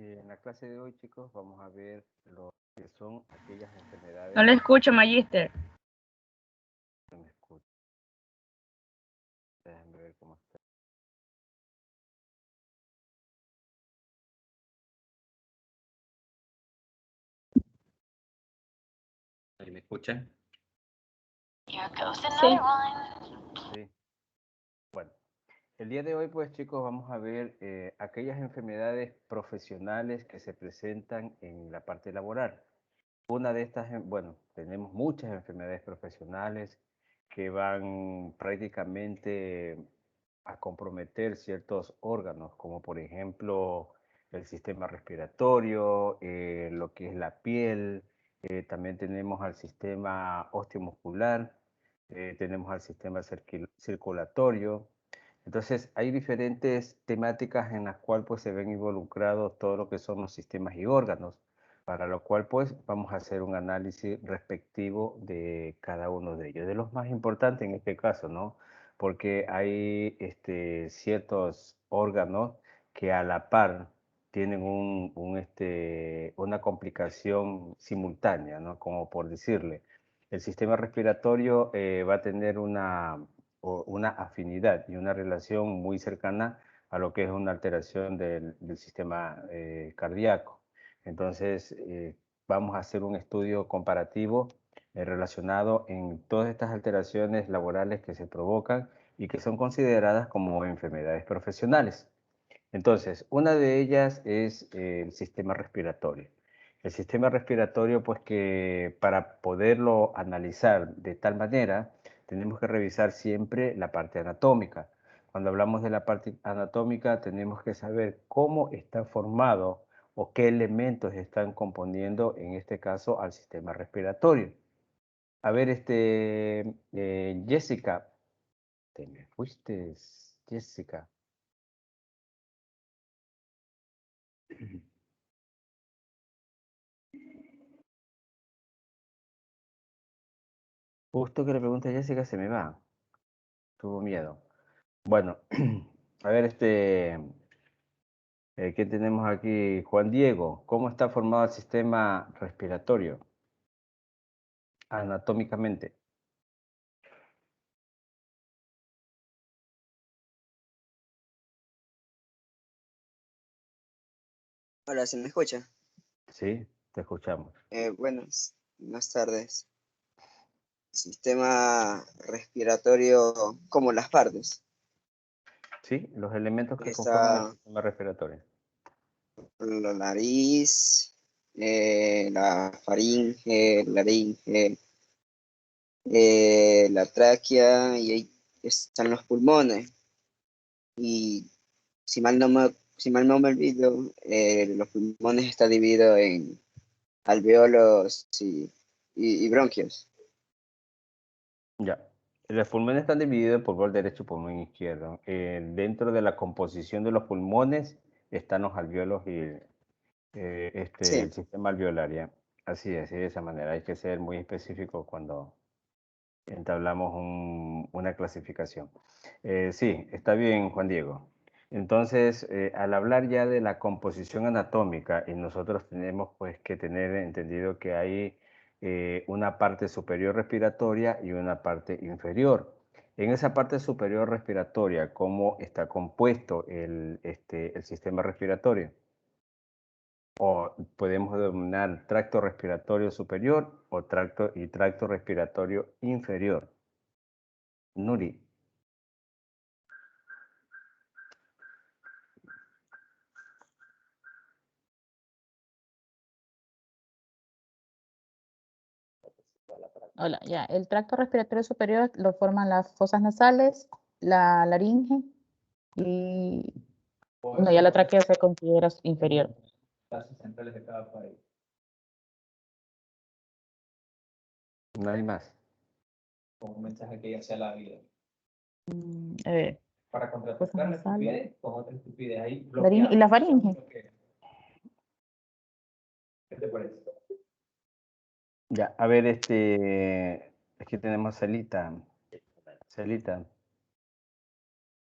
En la clase de hoy, chicos, vamos a ver lo que son aquellas enfermedades. No le escucho, Magister. Que me escuchan. Déjenme ver cómo está. ¿Ahí me escuchan? Sí. Sí. Bueno, el día de hoy, pues, chicos, vamos a ver aquellas enfermedades profesionales que se presentan en la parte laboral. Una de estas, bueno, tenemos muchas enfermedades profesionales que van prácticamente a comprometer ciertos órganos, como por ejemplo el sistema respiratorio, lo que es la piel, también tenemos al sistema osteomuscular, tenemos al sistema circulatorio. Entonces hay diferentes temáticas en las cuales pues, se ven involucrados todo lo que son los sistemas y órganos, para lo cual pues vamos a hacer un análisis respectivo de cada uno de ellos, de los más importantes en este caso, ¿no? Porque hay ciertos órganos que a la par tienen una complicación simultánea, ¿no? Como por decirle, el sistema respiratorio va a tener una afinidad y una relación muy cercana a lo que es una alteración del sistema cardíaco. Entonces, vamos a hacer un estudio comparativo relacionado en todas estas alteraciones laborales que se provocan y que son consideradas como enfermedades profesionales. Entonces, una de ellas es el sistema respiratorio. El sistema respiratorio, pues que para poderlo analizar de tal manera, tenemos que revisar siempre la parte anatómica. Cuando hablamos de la parte anatómica, tenemos que saber cómo está formado o qué elementos están componiendo, en este caso, al sistema respiratorio. A ver, Jessica, te me fuiste, Jessica. Justo que le pregunte a Jessica se me va. Tuvo miedo. Bueno, a ver, ¿qué tenemos aquí? Juan Diego, ¿cómo está formado el sistema respiratorio anatómicamente? Hola, ¿se me escucha? Sí, te escuchamos. Buenas tardes. Sistema respiratorio, como las partes. Sí, los elementos que conforman el Está sistema respiratorio. la nariz, la faringe, laringe, la tráquea y ahí están los pulmones. Y si mal no me olvido, los pulmones están divididos en alveolos y bronquios. Ya. Los pulmones están divididos por pulmón derecho y pulmón izquierdo. Dentro de la composición de los pulmones están los alvéolos y el Sí, sistema alveolario. Así es, de esa manera. Hay que ser muy específico cuando entablamos una clasificación. Sí, está bien, Juan Diego. Entonces, al hablar ya de la composición anatómica, y nosotros tenemos pues que tener entendido que hay una parte superior respiratoria y una parte inferior. En esa parte superior respiratoria, ¿cómo está compuesto el sistema respiratorio? O podemos denominar tracto respiratorio superior o tracto respiratorio inferior. Nuri. Hola, ya. El tracto respiratorio superior lo forman las fosas nasales, la laringe y bueno, ya la tráquea se considera inferior. Centrales de cada país. No hay más. Con un mensaje que ya sea la vida. A ver, Para contrarrestar la estupidez con otra estupidez. Ahí laringe y la faringe. ¿Qué te parece? Ya, a ver, aquí tenemos Celita. Celita,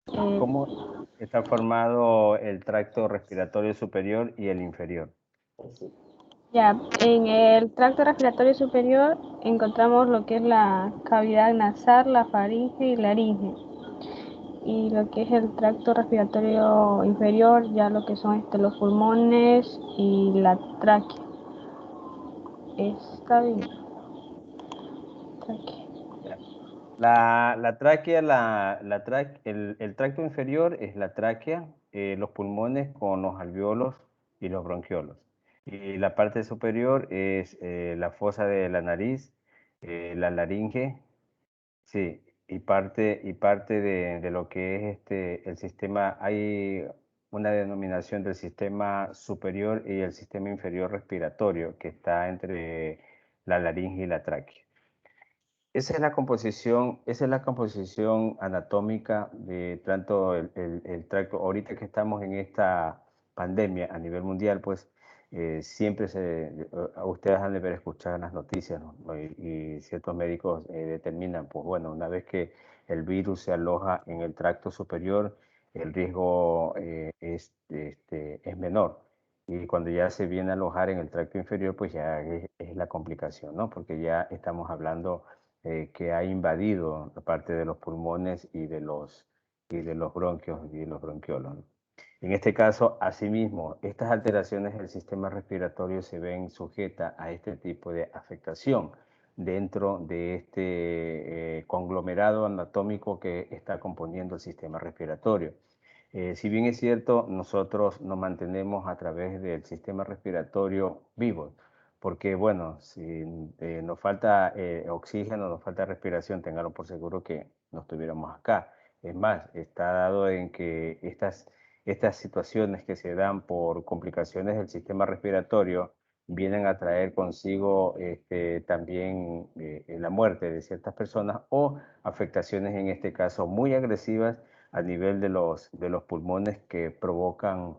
¿cómo, está formado el tracto respiratorio superior y el inferior. Ya, en el tracto respiratorio superior encontramos lo que es la cavidad nasal, la faringe y laringe. Y lo que es el tracto respiratorio inferior, ya lo que son los pulmones y la tráquea. Está bien. Tráquea. La tráquea, el tracto inferior es la tráquea, los pulmones con los alvéolos y los bronquiolos. Y la parte superior es la fosa de la nariz, la laringe, sí, y parte de lo que es el sistema, hay una denominación del sistema superior y el sistema inferior respiratorio que está entre la laringe y la tráquea. Esa es la composición anatómica de tanto el tracto. Ahorita que estamos en esta pandemia a nivel mundial, pues siempre ustedes han de haber escuchado en las noticias, ¿no? Y ciertos médicos determinan, pues bueno, una vez que el virus se aloja en el tracto superior, el riesgo es menor. Y cuando ya se viene a alojar en el tracto inferior, pues ya es la complicación, ¿no? Porque ya estamos hablando que ha invadido la parte de los pulmones y de los bronquios y de los bronquiolos, ¿no? En este caso, asimismo, estas alteraciones del sistema respiratorio se ven sujetas a este tipo de afectación dentro de este conglomerado anatómico que está componiendo el sistema respiratorio. Si bien es cierto, nosotros nos mantenemos a través del sistema respiratorio vivo, porque bueno, si nos falta oxígeno, nos falta respiración, ténganlo por seguro que no estuviéramos acá. Es más, está dado en que estas situaciones que se dan por complicaciones del sistema respiratorio vienen a traer consigo también la muerte de ciertas personas o afectaciones en este caso muy agresivas a nivel de los pulmones que provocan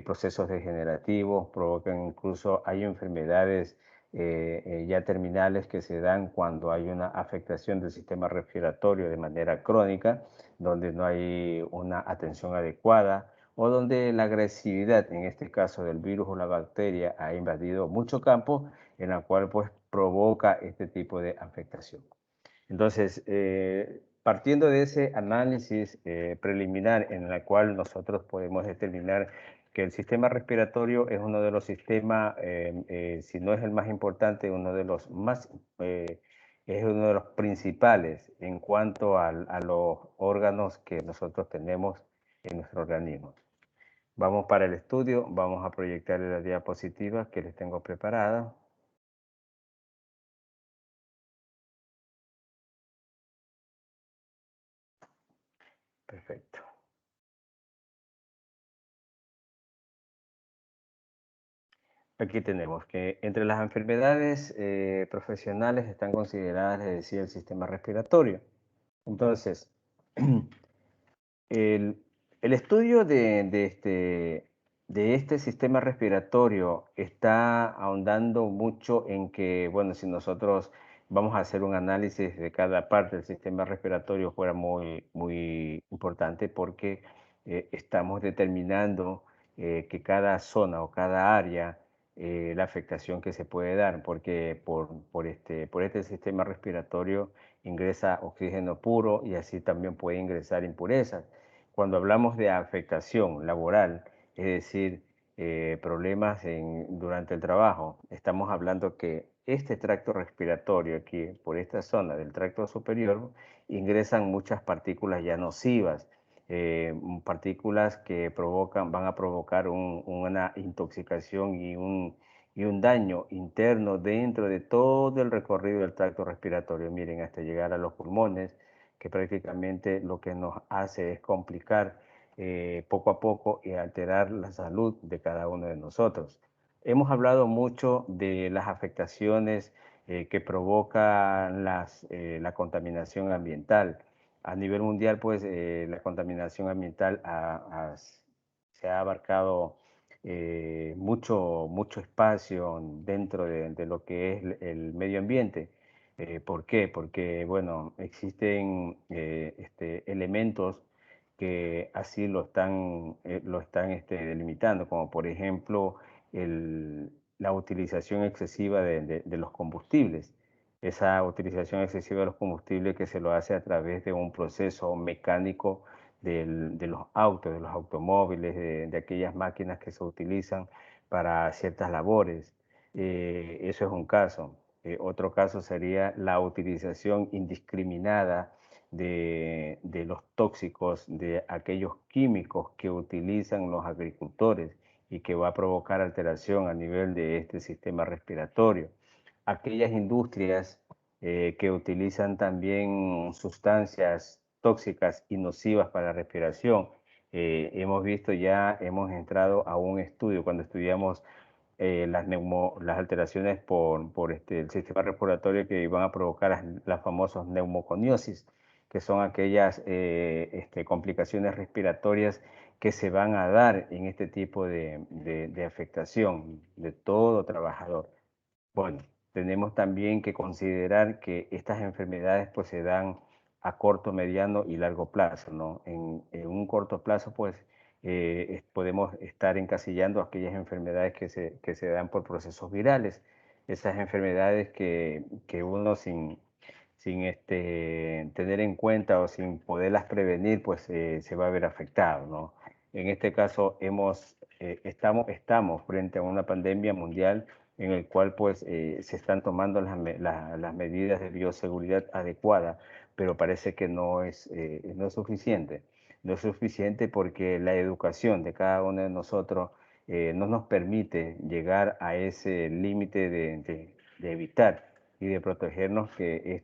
procesos degenerativos, provocan incluso, hay enfermedades ya terminales que se dan cuando hay una afectación del sistema respiratorio de manera crónica, donde no hay una atención adecuada o donde la agresividad, en este caso del virus o la bacteria, ha invadido mucho campo en la cual pues provoca este tipo de afectación. Entonces, partiendo de ese análisis preliminar en el cual nosotros podemos determinar que el sistema respiratorio es uno de los sistemas, si no es el más importante, es uno de los principales en cuanto a los órganos que nosotros tenemos en nuestro organismo. Vamos para el estudio, vamos a proyectar la diapositiva que les tengo preparada. Perfecto. Aquí tenemos que entre las enfermedades profesionales están consideradas, les decía, el sistema respiratorio. Entonces, el, el estudio de este sistema respiratorio está ahondando mucho en que, bueno, si nosotros vamos a hacer un análisis de cada parte del sistema respiratorio fuera muy, muy importante porque estamos determinando que cada zona o cada área, la afectación que se puede dar, porque por este sistema respiratorio ingresa oxígeno puro y así también puede ingresar impurezas. Cuando hablamos de afectación laboral, es decir, problemas durante el trabajo, estamos hablando que este tracto respiratorio aquí, por esta zona del tracto superior, ingresan muchas partículas ya nocivas, partículas que van a provocar una intoxicación y un daño interno dentro de todo el recorrido del tracto respiratorio. Miren, hasta llegar a los pulmones, que prácticamente lo que nos hace es complicar poco a poco y alterar la salud de cada uno de nosotros. Hemos hablado mucho de las afectaciones que provoca la contaminación ambiental. A nivel mundial, pues la contaminación ambiental se ha abarcado mucho espacio dentro de lo que es el medio ambiente. ¿Por qué? Porque, bueno, existen elementos que así lo están delimitando, como por ejemplo la utilización excesiva de los combustibles. Esa utilización excesiva de los combustibles que se lo hace a través de un proceso mecánico de los autos, de los automóviles, de aquellas máquinas que se utilizan para ciertas labores. Eso es un caso. Otro caso sería la utilización indiscriminada de los tóxicos, de aquellos químicos que utilizan los agricultores y que va a provocar alteración a nivel de este sistema respiratorio. Aquellas industrias que utilizan también sustancias tóxicas y nocivas para la respiración. Hemos visto ya, hemos entrado a un estudio cuando estudiamos las alteraciones por el sistema respiratorio que van a provocar las famosas neumoconiosis, que son aquellas complicaciones respiratorias que se van a dar en este tipo de afectación de todo trabajador. Bueno, tenemos también que considerar que estas enfermedades pues se dan a corto, mediano y largo plazo, ¿no? En un corto plazo pues podemos estar encasillando aquellas enfermedades que se dan por procesos virales, esas enfermedades que uno sin tener en cuenta o sin poderlas prevenir pues se va a ver afectado, ¿no? En este caso estamos frente a una pandemia mundial en el cual pues se están tomando las medidas de bioseguridad adecuadas, pero parece que no es suficiente. No es suficiente porque la educación de cada uno de nosotros no nos permite llegar a ese límite de evitar y de protegernos que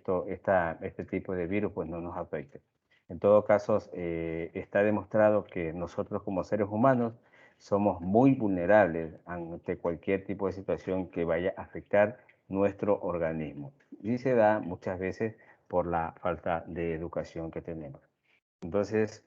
este tipo de virus pues no nos afecte. En todo caso, está demostrado que nosotros como seres humanos somos muy vulnerables ante cualquier tipo de situación que vaya a afectar nuestro organismo. Y se da muchas veces por la falta de educación que tenemos. Entonces,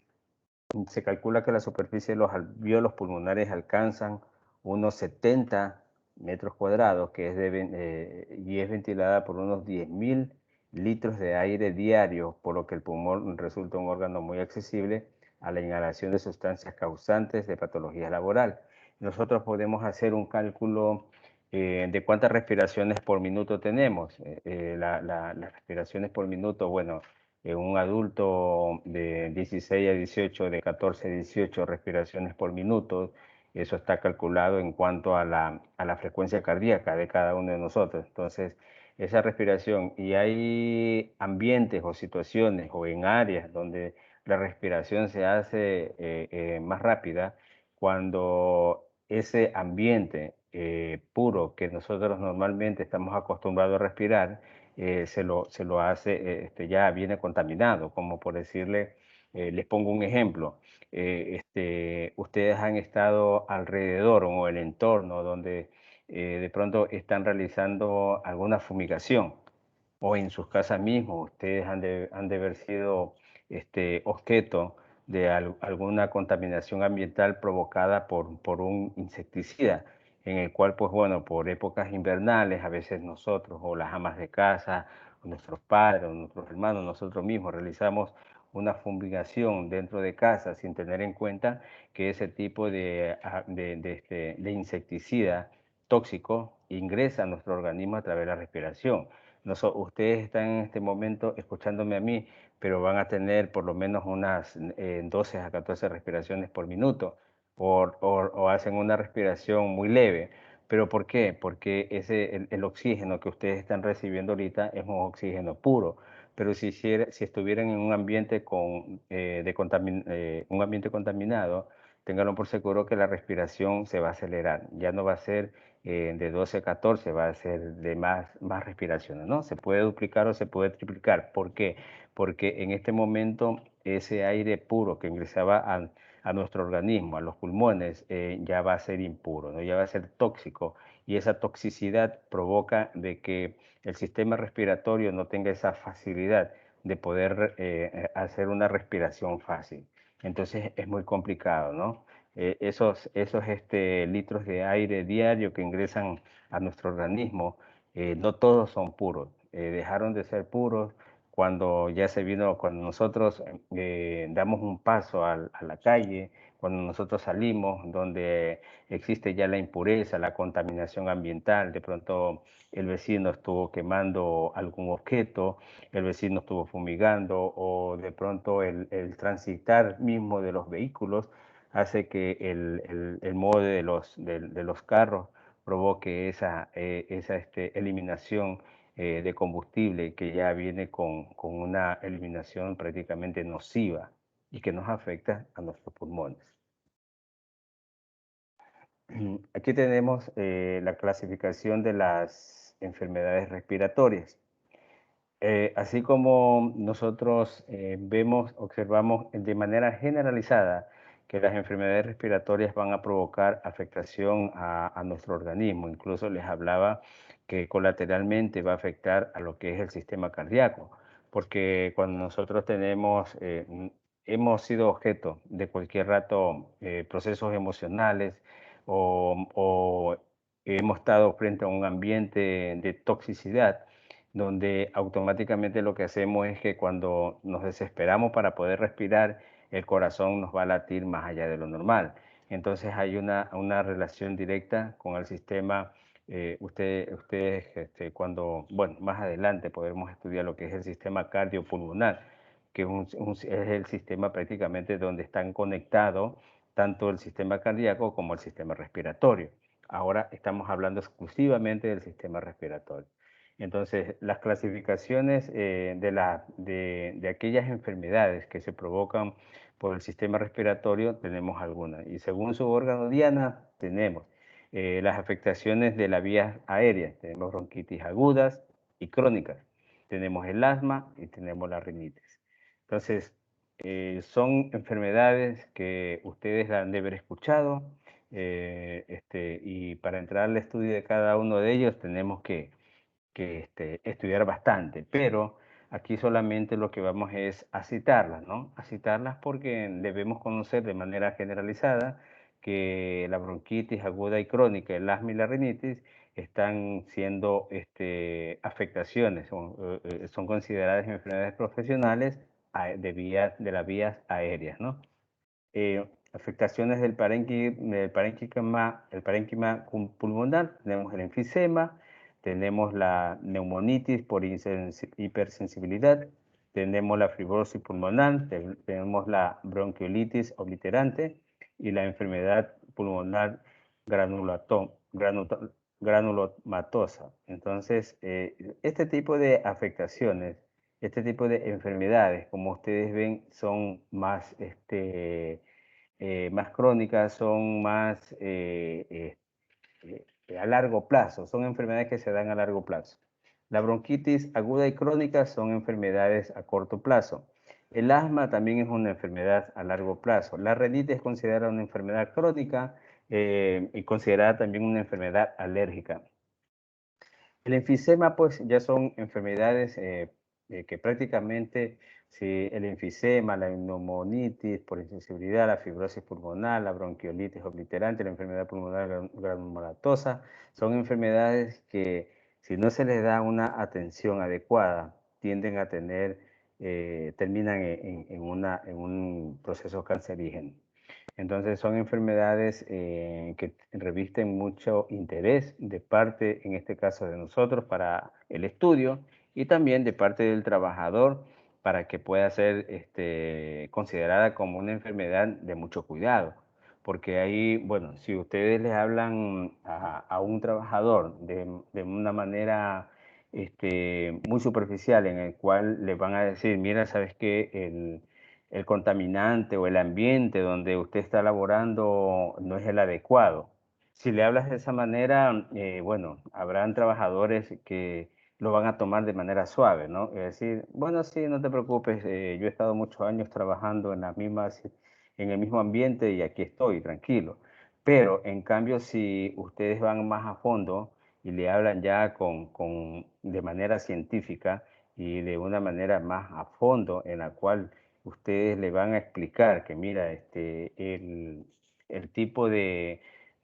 se calcula que la superficie de los alvéolos pulmonares alcanzan unos 70 metros cuadrados, y es ventilada por unos 10.000 litros de aire diario, por lo que el pulmón resulta un órgano muy accesible a la inhalación de sustancias causantes de patología laboral. Nosotros podemos hacer un cálculo de cuántas respiraciones por minuto tenemos. Las respiraciones por minuto, bueno, un adulto de 16 a 18, de 14 a 18 respiraciones por minuto, eso está calculado en cuanto a la frecuencia cardíaca de cada uno de nosotros. Entonces, esa respiración, y hay ambientes o situaciones o en áreas donde la respiración se hace más rápida, cuando ese ambiente puro que nosotros normalmente estamos acostumbrados a respirar, se lo hace, ya viene contaminado, como por decirle, les pongo un ejemplo, ustedes han estado alrededor o en el entorno donde de pronto están realizando alguna fumigación, o en sus casas mismos, ustedes han de haber sido objeto de alguna contaminación ambiental provocada por un insecticida, en el cual, pues bueno, por épocas invernales, a veces nosotros, o las amas de casa, o nuestros padres, o nuestros hermanos, nosotros mismos realizamos una fumigación dentro de casa sin tener en cuenta que ese tipo de insecticida tóxico ingresa a nuestro organismo a través de la respiración. Ustedes están en este momento escuchándome a mí, pero van a tener por lo menos unas 12 a 14 respiraciones por minuto, o hacen una respiración muy leve. ¿Pero por qué? Porque el oxígeno que ustedes están recibiendo ahorita es un oxígeno puro. Pero si estuvieran en un ambiente, un ambiente contaminado, ténganlo por seguro que la respiración se va a acelerar. Ya no va a ser de 12 a 14, va a ser de más respiraciones, ¿no? Se puede duplicar o se puede triplicar. ¿Por qué? Porque en este momento ese aire puro que ingresaba a nuestro organismo, a los pulmones, ya va a ser impuro, ¿no? Ya va a ser tóxico, y esa toxicidad provoca de que el sistema respiratorio no tenga esa facilidad de poder hacer una respiración fácil. Entonces es muy complicado, ¿no? Esos litros de aire diario que ingresan a nuestro organismo, no todos son puros. Dejaron de ser puros cuando ya se vino, cuando nosotros damos un paso a la calle, cuando nosotros salimos, donde existe ya la impureza, la contaminación ambiental, de pronto el vecino estuvo quemando algún objeto, el vecino estuvo fumigando, o de pronto el transitar mismo de los vehículos hace que el modo de los carros provoque esa eliminación de combustible que ya viene con una eliminación prácticamente nociva y que nos afecta a nuestros pulmones. Aquí tenemos la clasificación de las enfermedades respiratorias. Así como nosotros observamos de manera generalizada que las enfermedades respiratorias van a provocar afectación a nuestro organismo. Incluso les hablaba que colateralmente va a afectar a lo que es el sistema cardíaco, porque cuando nosotros hemos sido objeto de cualquier rato procesos emocionales o hemos estado frente a un ambiente de toxicidad, donde automáticamente lo que hacemos es que cuando nos desesperamos para poder respirar, el corazón nos va a latir más allá de lo normal. Entonces hay una relación directa con el sistema. Ustedes bueno, más adelante podremos estudiar lo que es el sistema cardiopulmonar, que es el sistema prácticamente donde están conectados tanto el sistema cardíaco como el sistema respiratorio. Ahora estamos hablando exclusivamente del sistema respiratorio. Entonces, las clasificaciones de aquellas enfermedades que se provocan por el sistema respiratorio, tenemos algunas. Y según su órgano diana, tenemos las afectaciones de la vía aérea. Tenemos bronquitis agudas y crónicas. Tenemos el asma y tenemos la rinitis. Entonces, son enfermedades que ustedes han de haber escuchado. Y para entrar al estudio de cada uno de ellos tenemos que estudiar bastante, pero aquí solamente lo que vamos es a citarlas, ¿no? A citarlas porque debemos conocer de manera generalizada que la bronquitis aguda y crónica, el asma y la rinitis están siendo afectaciones, son consideradas enfermedades profesionales de las vías aéreas, ¿no? Afectaciones del parénquima pulmonar, tenemos el enfisema, tenemos la neumonitis por hipersensibilidad, tenemos la fibrosis pulmonar, tenemos la bronquiolitis obliterante y la enfermedad pulmonar granulomatosa. Entonces, este tipo de afectaciones, este tipo de enfermedades, como ustedes ven, son más más crónicas, son más a largo plazo, son enfermedades que se dan a largo plazo. La bronquitis aguda y crónica son enfermedades a corto plazo. El asma también es una enfermedad a largo plazo. La rinitis es considerada una enfermedad crónica y considerada también una enfermedad alérgica. El enfisema, pues, ya son enfermedades que prácticamente, si el enfisema, la neumonitis por insensibilidad, la fibrosis pulmonar, la bronquiolitis obliterante, la enfermedad pulmonar granulomatosa, son enfermedades que, si no se les da una atención adecuada, tienden a terminan en un proceso cancerígeno. Entonces son enfermedades que revisten mucho interés de parte, en este caso de nosotros, para el estudio y también de parte del trabajador para que pueda ser considerada como una enfermedad de mucho cuidado. Porque ahí, bueno, si ustedes les hablan a un trabajador de una manera muy superficial en el cual le van a decir, mira, ¿sabes qué? El contaminante o el ambiente donde usted está laborando no es el adecuado. Si le hablas de esa manera, bueno, habrán trabajadores que lo van a tomar de manera suave, ¿no? Es decir, bueno, sí, no te preocupes, yo he estado muchos años trabajando en en el mismo ambiente y aquí estoy, tranquilo. Pero, en cambio, si ustedes van más a fondo y le hablan ya de manera científica y de una manera más a fondo en la cual ustedes le van a explicar que mira, el tipo de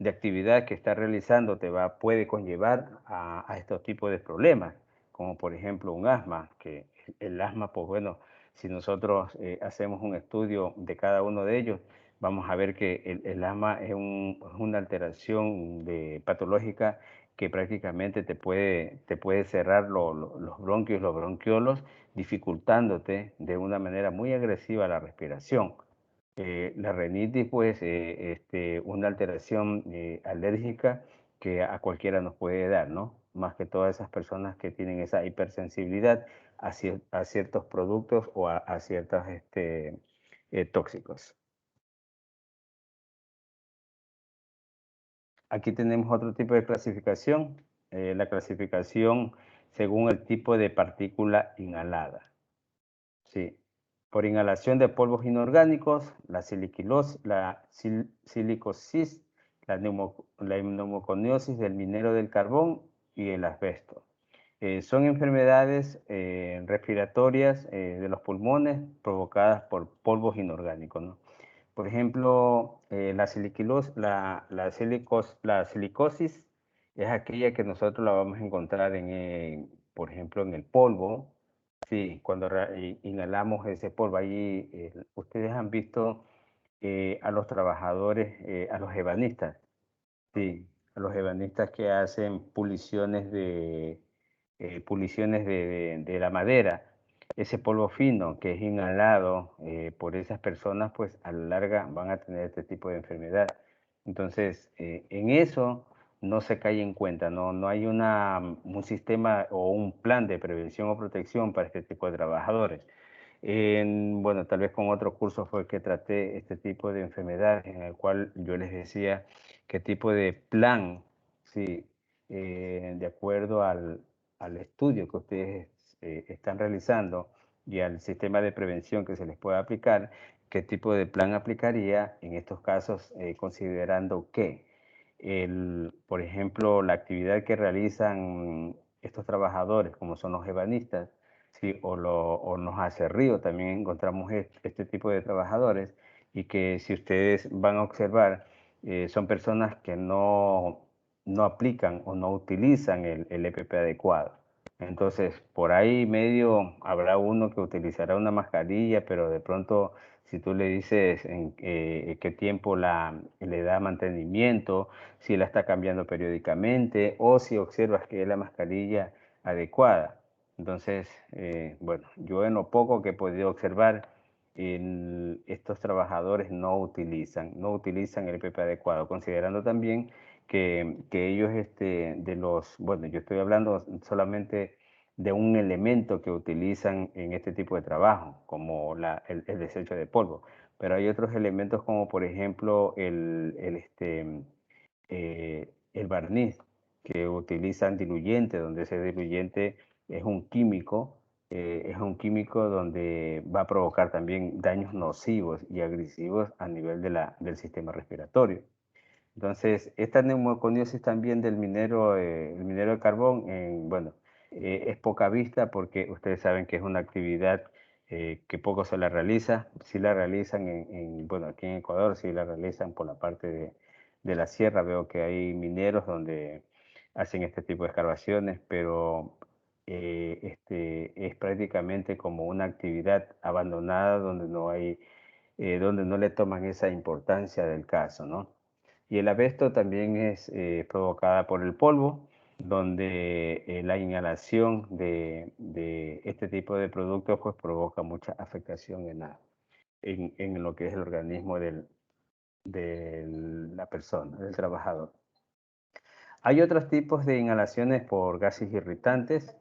actividad que está realizando puede conllevar a estos tipos de problemas, como por ejemplo un asma, que el asma, pues bueno, si nosotros hacemos un estudio de cada uno de ellos, vamos a ver que el asma es una alteración patológica que prácticamente te puede cerrar los bronquios, los bronquiolos, dificultándote de una manera muy agresiva la respiración. La rinitis, pues, una alteración alérgica que a cualquiera nos puede dar, ¿no? Más que todas esas personas que tienen esa hipersensibilidad a ciertos productos o a ciertos tóxicos. Aquí tenemos otro tipo de clasificación, la clasificación según el tipo de partícula inhalada. Sí. Por inhalación de polvos inorgánicos, la silicosis, la neumoconiosis del minero del carbón y el asbesto. Son enfermedades respiratorias de los pulmones provocadas por polvos inorgánicos, ¿no? Por ejemplo, la silicosis es aquella que nosotros la vamos a encontrar por ejemplo, en el polvo. Sí, cuando inhalamos ese polvo, ahí ustedes han visto a los trabajadores, a los ebanistas, sí, a los ebanistas que hacen puliciones de la madera. Ese polvo fino que es inhalado por esas personas, pues a la larga van a tener este tipo de enfermedad. Entonces, en eso no se cae en cuenta, no hay un sistema o un plan de prevención o protección para este tipo de trabajadores. Bueno, tal vez con otro curso fue que traté este tipo de enfermedades en el cual yo les decía qué tipo de plan, sí, de acuerdo al estudio que ustedes están realizando y al sistema de prevención que se les puede aplicar, qué tipo de plan aplicaría en estos casos, considerando que, por ejemplo, la actividad que realizan estos trabajadores, como son los ebanistas, sí, o nos hace río, también encontramos este tipo de trabajadores y que si ustedes van a observar, son personas que no aplican o no utilizan el EPP adecuado. Entonces, por ahí medio habrá uno que utilizará una mascarilla, pero de pronto si tú le dices en qué tiempo le da mantenimiento, si la está cambiando periódicamente o si observas que es la mascarilla adecuada. Entonces, bueno, yo en lo poco que he podido observar, estos trabajadores no utilizan el EPP adecuado, considerando también que ellos, bueno, yo estoy hablando solamente de un elemento que utilizan en este tipo de trabajo, como el desecho de polvo, pero hay otros elementos como por ejemplo el barniz, que utilizan diluyente, donde ese diluyente es un químico donde va a provocar también daños nocivos y agresivos a nivel del sistema respiratorio. Entonces, esta neumoconiosis también del el minero de carbón, bueno, es poca vista porque ustedes saben que es una actividad que poco se la realiza. Sí la realizan bueno, aquí en Ecuador sí la realizan por la parte de la sierra. Veo que hay mineros donde hacen este tipo de excavaciones, pero es prácticamente como una actividad abandonada donde no le toman esa importancia del caso, ¿no? Y el asbesto también es provocada por el polvo, donde la inhalación de este tipo de productos pues provoca mucha afectación en lo que es el organismo de la persona, del trabajador. Hay otros tipos de inhalaciones por gases irritantes,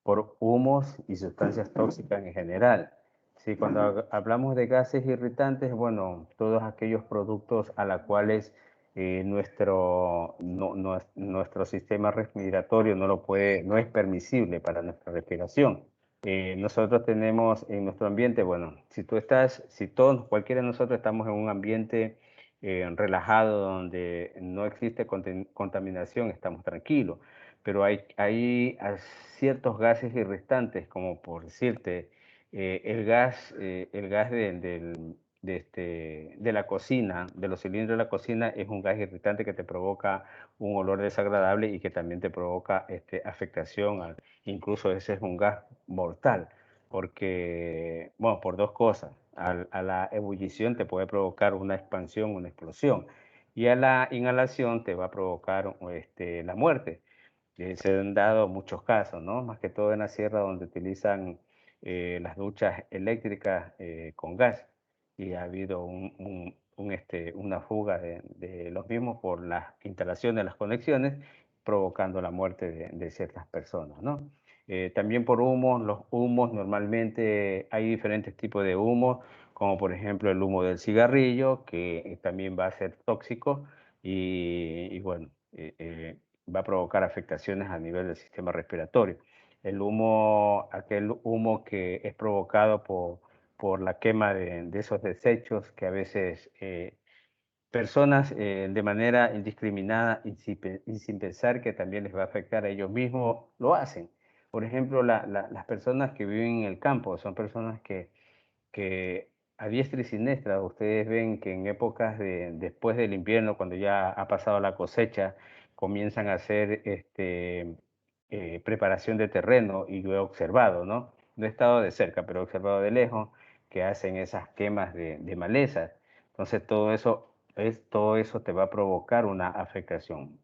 por humos y sustancias tóxicas en general. Sí, cuando hablamos de gases irritantes, bueno, todos aquellos productos a los cuales nuestro sistema respiratorio no es permisible para nuestra respiración. Nosotros tenemos en nuestro ambiente, bueno, si todos, cualquiera de nosotros estamos en un ambiente relajado donde no existe contaminación, estamos tranquilos, pero hay ciertos gases irritantes, como por decirte, el gas de la cocina, de los cilindros de la cocina, es un gas irritante que te provoca un olor desagradable y que también te provoca afectación, incluso ese es un gas mortal. porque, bueno, por dos cosas. A la ebullición te puede provocar una expansión, una explosión, y a la inhalación te va a provocar la muerte. Se han dado muchos casos, ¿no? Más que todo en la sierra donde utilizan las duchas eléctricas con gas y ha habido una fuga de los mismos por las instalaciones, las conexiones, provocando la muerte de ciertas personas, ¿no? También por humos, los humos normalmente hay diferentes tipos de humos, como por ejemplo el humo del cigarrillo, que también va a ser tóxico y bueno, va a provocar afectaciones a nivel del sistema respiratorio. El humo, aquel humo que es provocado por la quema de esos desechos que a veces personas de manera indiscriminada y sin pensar que también les va a afectar a ellos mismos, lo hacen. Por ejemplo, las personas que viven en el campo son personas que a diestra y siniestra, ustedes ven que en épocas después del invierno, cuando ya ha pasado la cosecha, comienzan a hacer preparación de terreno y yo he observado, ¿no? No he estado de cerca, pero he observado de lejos que hacen esas quemas de malezas. Entonces todo eso te va a provocar una afectación.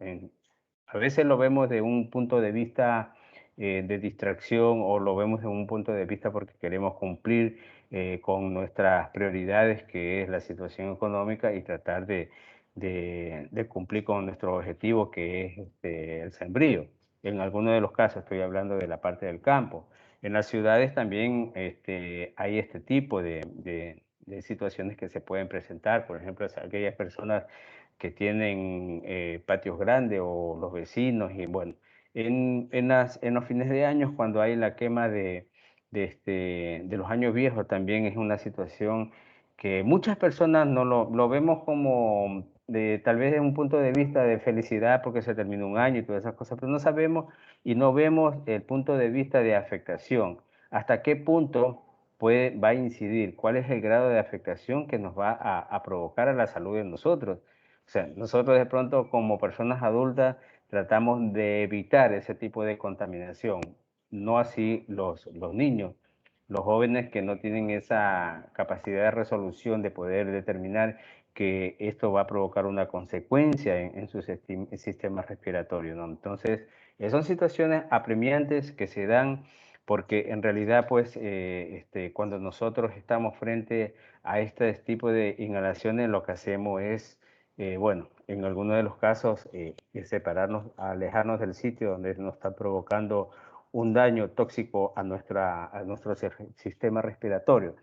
A veces lo vemos de un punto de vista de distracción o lo vemos de un punto de vista porque queremos cumplir con nuestras prioridades, que es la situación económica, y tratar de cumplir con nuestro objetivo, que es el sembrío. En algunos de los casos estoy hablando de la parte del campo. En las ciudades también hay este tipo de situaciones que se pueden presentar. Por ejemplo, aquellas personas que tienen patios grandes o los vecinos. Y bueno, en los fines de años, cuando hay la quema de los años viejos, también es una situación que muchas personas no lo vemos como tal vez desde un punto de vista de felicidad porque se terminó un año y todas esas cosas, pero no sabemos y no vemos el punto de vista de afectación. ¿Hasta qué punto va a incidir? ¿Cuál es el grado de afectación que nos va a provocar a la salud de nosotros? O sea, nosotros de pronto como personas adultas tratamos de evitar ese tipo de contaminación, no así los niños, los jóvenes que no tienen esa capacidad de resolución de poder determinar que esto va a provocar una consecuencia en su sistema respiratorio, ¿no? Entonces, son situaciones apremiantes que se dan porque en realidad, pues, cuando nosotros estamos frente a este tipo de inhalaciones, lo que hacemos es bueno, en algunos de los casos, separarnos, alejarnos del sitio donde nos está provocando un daño tóxico a nuestro sistema respiratorio.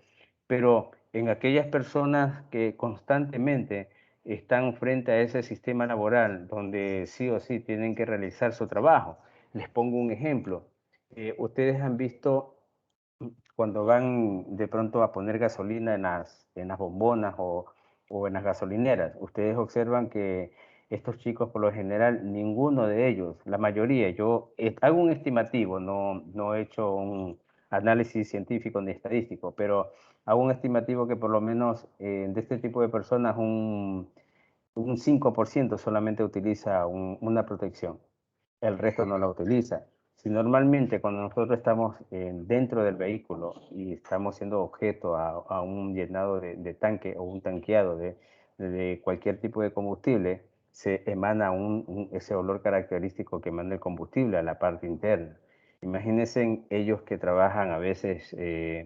Pero en aquellas personas que constantemente están frente a ese sistema laboral donde sí o sí tienen que realizar su trabajo, les pongo un ejemplo. Ustedes han visto cuando van de pronto a poner gasolina en las bombonas o en las gasolineras, ustedes observan que estos chicos, por lo general, ninguno de ellos, la mayoría, yo hago un estimativo, no he hecho un análisis científico ni estadístico, pero hago un estimativo que por lo menos de este tipo de personas un 5% solamente utiliza una protección, el resto no la utiliza. Si normalmente cuando nosotros estamos dentro del vehículo y estamos siendo objeto a un llenado de tanque o un tanqueado de cualquier tipo de combustible, se emana ese olor característico que emana el combustible a la parte interna. Imagínense ellos que trabajan a veces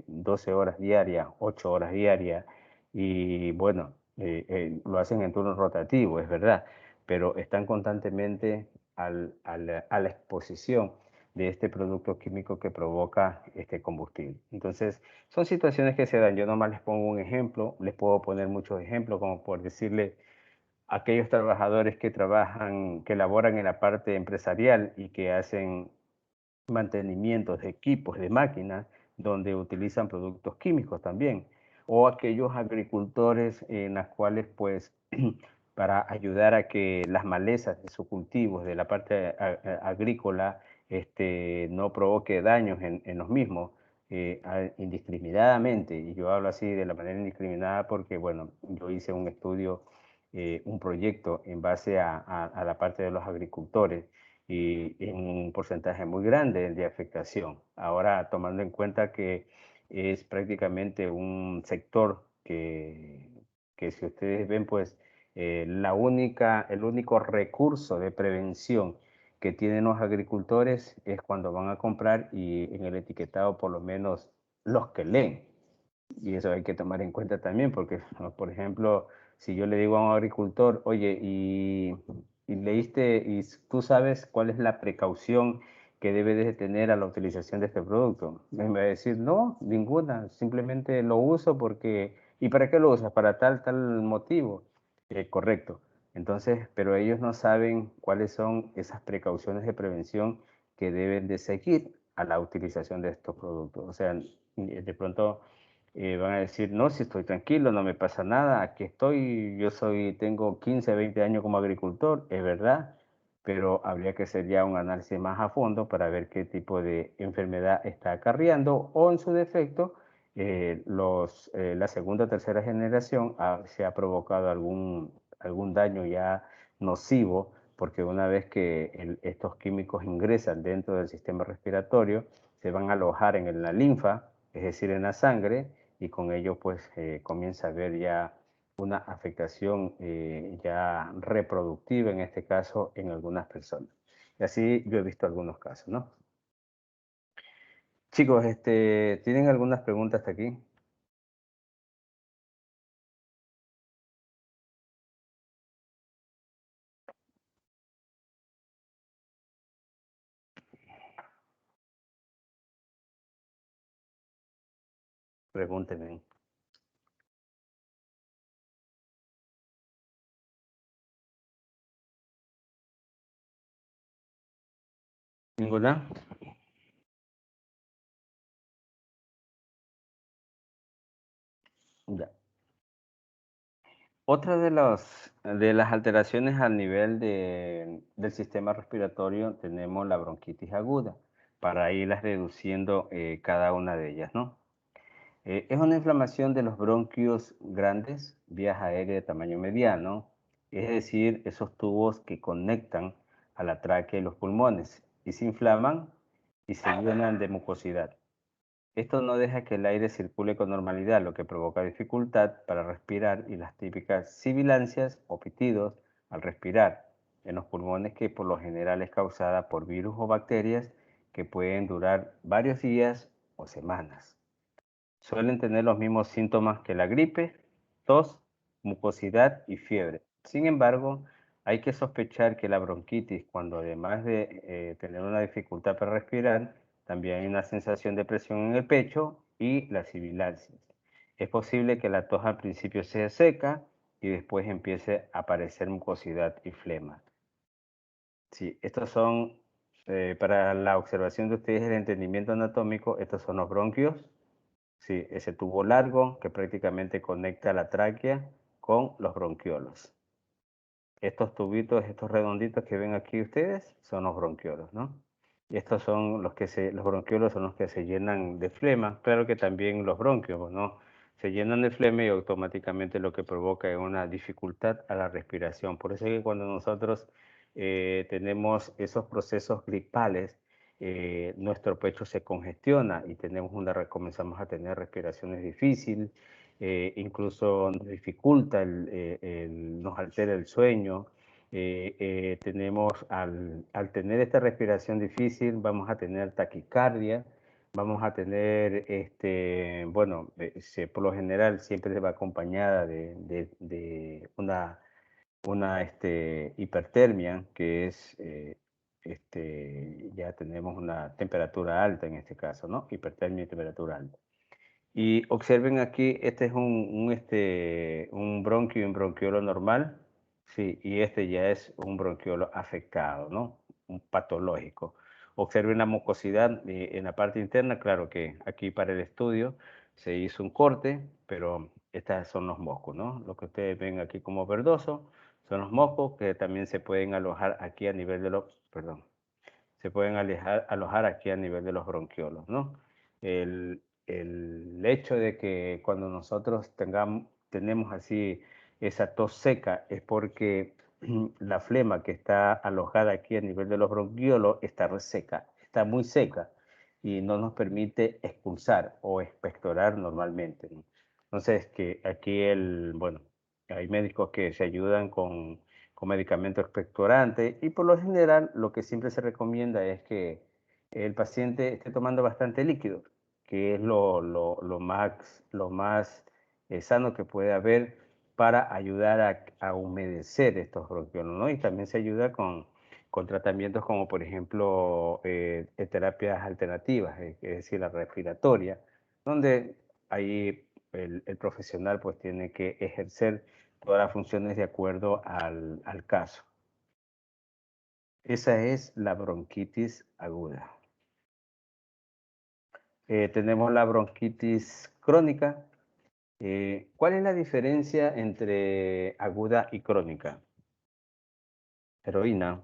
12 horas diarias, 8 horas diarias, y bueno, lo hacen en turno rotativo, es verdad, pero están constantemente a la exposición de este producto químico que provoca este combustible. Entonces, son situaciones que se dan. Yo nomás les pongo un ejemplo, les puedo poner muchos ejemplos, como por decirle, aquellos trabajadores que trabajan, que laboran en la parte empresarial y que hacen mantenimientos de equipos, de máquinas, donde utilizan productos químicos también, o aquellos agricultores en las cuales, pues, para ayudar a que las malezas de sus cultivos, de la parte agrícola, no provoque daños en los mismos, indiscriminadamente, y yo hablo así de la manera indiscriminada porque, bueno, yo hice un estudio, un proyecto en base a la parte de los agricultores, y en un porcentaje muy grande de afectación. Ahora, tomando en cuenta que es prácticamente un sector que si ustedes ven, pues el único recurso de prevención que tienen los agricultores es cuando van a comprar y en el etiquetado por lo menos los que leen. Y eso hay que tomar en cuenta también porque, por ejemplo, si yo le digo a un agricultor, oye, y leíste y tú sabes cuál es la precaución que debe de tener a la utilización de este producto. Me va a decir, no, ninguna, simplemente lo uso porque, ¿y para qué lo usas? Para tal motivo. Correcto. Entonces, pero ellos no saben cuáles son esas precauciones de prevención que deben de seguir a la utilización de estos productos. O sea, de pronto van a decir, no, si estoy tranquilo, no me pasa nada, aquí estoy, tengo 15, 20 años como agricultor, es verdad, pero habría que hacer ya un análisis más a fondo para ver qué tipo de enfermedad está acarreando o en su defecto, la segunda o tercera generación se ha provocado algún daño ya nocivo, porque una vez que estos químicos ingresan dentro del sistema respiratorio, se van a alojar en la linfa, es decir, en la sangre, y con ello pues comienza a haber ya una afectación ya reproductiva, en este caso, en algunas personas. Y así yo he visto algunos casos, ¿no? Chicos, ¿tienen algunas preguntas hasta aquí? Pregúntenme. ¿Ninguna? Ya. Otra de las alteraciones al nivel del sistema respiratorio tenemos la bronquitis aguda, para irlas reduciendo cada una de ellas, ¿no? Es una inflamación de los bronquios grandes, vías aéreas de tamaño mediano, es decir, esos tubos que conectan a la tráquea y los pulmones, y se inflaman y se llenan de mucosidad. Esto no deja que el aire circule con normalidad, lo que provoca dificultad para respirar y las típicas sibilancias o pitidos al respirar en los pulmones, que por lo general es causada por virus o bacterias que pueden durar varios días o semanas. Suelen tener los mismos síntomas que la gripe: tos, mucosidad y fiebre. Sin embargo, hay que sospechar que la bronquitis, cuando además de tener una dificultad para respirar, también hay una sensación de presión en el pecho y las sibilancias. Es posible que la tos al principio sea seca y después empiece a aparecer mucosidad y flema. Sí, estos son, para la observación de ustedes, el entendimiento anatómico, estos son los bronquios. Sí, ese tubo largo que prácticamente conecta la tráquea con los bronquiolos. Estos tubitos, estos redonditos que ven aquí ustedes, son los bronquiolos, ¿no? Y estos son los bronquiolos son los que se llenan de flema. Claro que también los bronquios, ¿no? Se llenan de flema y automáticamente lo que provoca es una dificultad a la respiración. Por eso es que cuando nosotros tenemos esos procesos gripales, nuestro pecho se congestiona y comenzamos a tener respiraciones difíciles, incluso nos dificulta, nos altera el sueño. Al tener esta respiración difícil, vamos a tener taquicardia, vamos a tener, bueno, por lo general siempre va acompañada de una hipertermia, que es, ya tenemos una temperatura alta en este caso, ¿no? Hipertermia y temperatura alta. Y observen aquí, este es un bronquio y un bronquiolo normal, sí, y este ya es un bronquiolo afectado, ¿no? Un patológico. Observen la mucosidad en la parte interna. Claro que aquí para el estudio se hizo un corte, pero estos son los moscos, ¿no? Lo que ustedes ven aquí como verdoso son los moscos, que también se pueden alojar aquí a nivel de se pueden alojar aquí a nivel de los bronquiolos, ¿no? El hecho de que cuando nosotros tenemos así esa tos seca es porque la flema que está alojada aquí a nivel de los bronquiolos está reseca, está muy seca. y no nos permite expulsar o expectorar normalmente, ¿no? Entonces, que aquí bueno, hay médicos que se ayudan con medicamentos expectorantes y por lo general lo que siempre se recomienda es que el paciente esté tomando bastante líquido, que es lo más sano que puede haber para ayudar a humedecer estos bronquiolos, ¿no? Y también se ayuda con tratamientos como por ejemplo terapias alternativas, es decir, la respiratoria, donde ahí el profesional pues tiene que ejercer todas las funciones de acuerdo al caso. Esa es la bronquitis aguda. Tenemos la bronquitis crónica. ¿Cuál es la diferencia entre aguda y crónica? Heroína.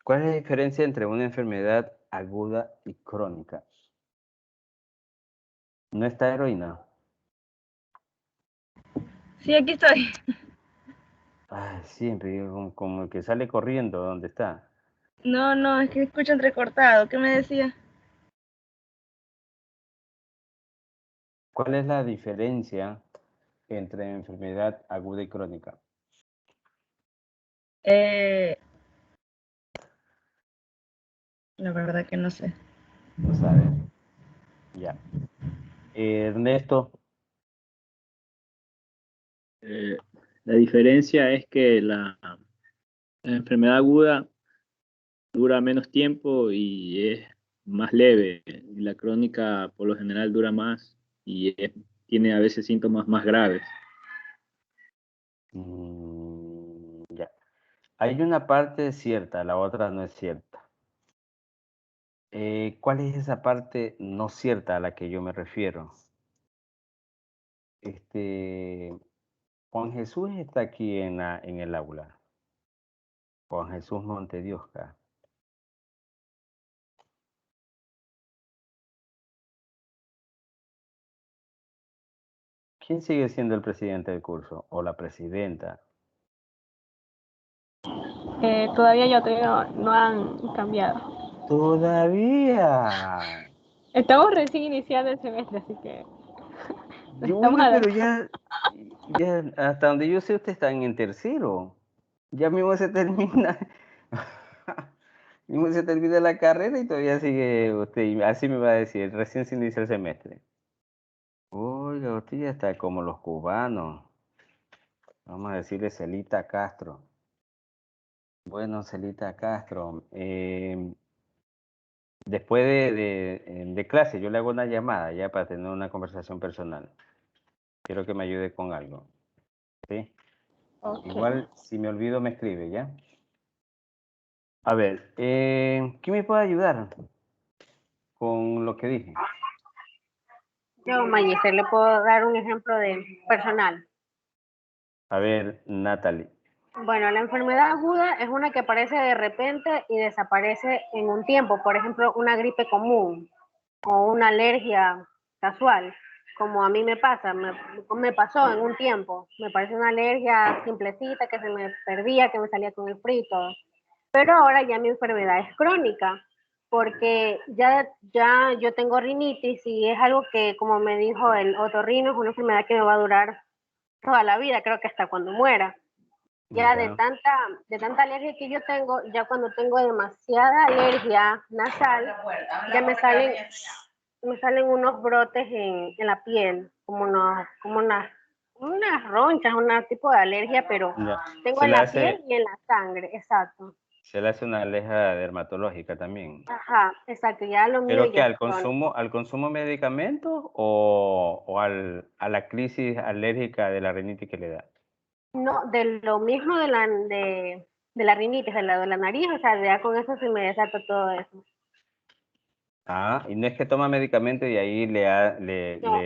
¿Cuál es la diferencia entre una enfermedad aguda y crónica? ¿No está heroína? Sí, aquí estoy. Ay, siempre, como el que sale corriendo, ¿dónde está? No, no, es que escucho entrecortado. ¿Qué me decía? ¿Cuál es la diferencia entre enfermedad aguda y crónica? La verdad que no sé. No sabe. Ya. Ernesto, La diferencia es que la enfermedad aguda dura menos tiempo y es más leve. Y la crónica por lo general dura más y tiene a veces síntomas más graves. ya. Hay una parte cierta, la otra no es cierta. ¿Cuál es esa parte no cierta a la que yo me refiero? Juan Jesús está aquí en el aula. Juan Jesús Montediosca. ¿Quién sigue siendo el presidente del curso? ¿O la presidenta? Todavía no han cambiado. Todavía. Estamos recién iniciando el semestre, así que nos estamos Oiga, pero adaptando. ya, hasta donde yo sé, ustedes están en tercero. Ya mismo se termina. Mismo se termina la carrera y todavía sigue usted. Y así me va a decir, recién se inicia el semestre. Oiga, usted ya está como los cubanos. Vamos a decirle Celita Castro. Bueno, Celita Castro, después de clase yo le hago una llamada ya para tener una conversación personal. Quiero que me ayude con algo. ¿Sí? Okay. Igual, si me olvido, me escribe, ¿ya? A ver, ¿quién me puede ayudar con lo que dije? Yo, Magister, le puedo dar un ejemplo de personal. A ver, Natalie. Bueno, la enfermedad aguda es una que aparece de repente y desaparece en un tiempo. Por ejemplo, una gripe común o una alergia casual, como a mí me pasa, me pasó en un tiempo. Me parece una alergia simplecita que se me perdía, que me salía con el frío y todo. Pero ahora ya mi enfermedad es crónica, porque ya yo tengo rinitis y es algo que, como me dijo el otorrino, es una enfermedad que me va a durar toda la vida, creo que hasta cuando muera. Ya Ya. de tanta alergia que yo tengo, ya cuando tengo demasiada alergia nasal, ya me salen unos brotes en la piel, como unas ronchas, un tipo de alergia, pero Ya. tengo Se en le la piel hace, y en la sangre, exacto. se le hace una alergia dermatológica también. Ajá, exacto, ya lo mío ¿Pero qué? ya es ¿Al crónico. consumo de medicamentos o a la crisis alérgica de la rinitis que le da? No, de lo mismo de la rinitis, de la nariz, o sea, ya con eso se me desata todo eso. Ah, y no es que toma medicamentos y ahí No,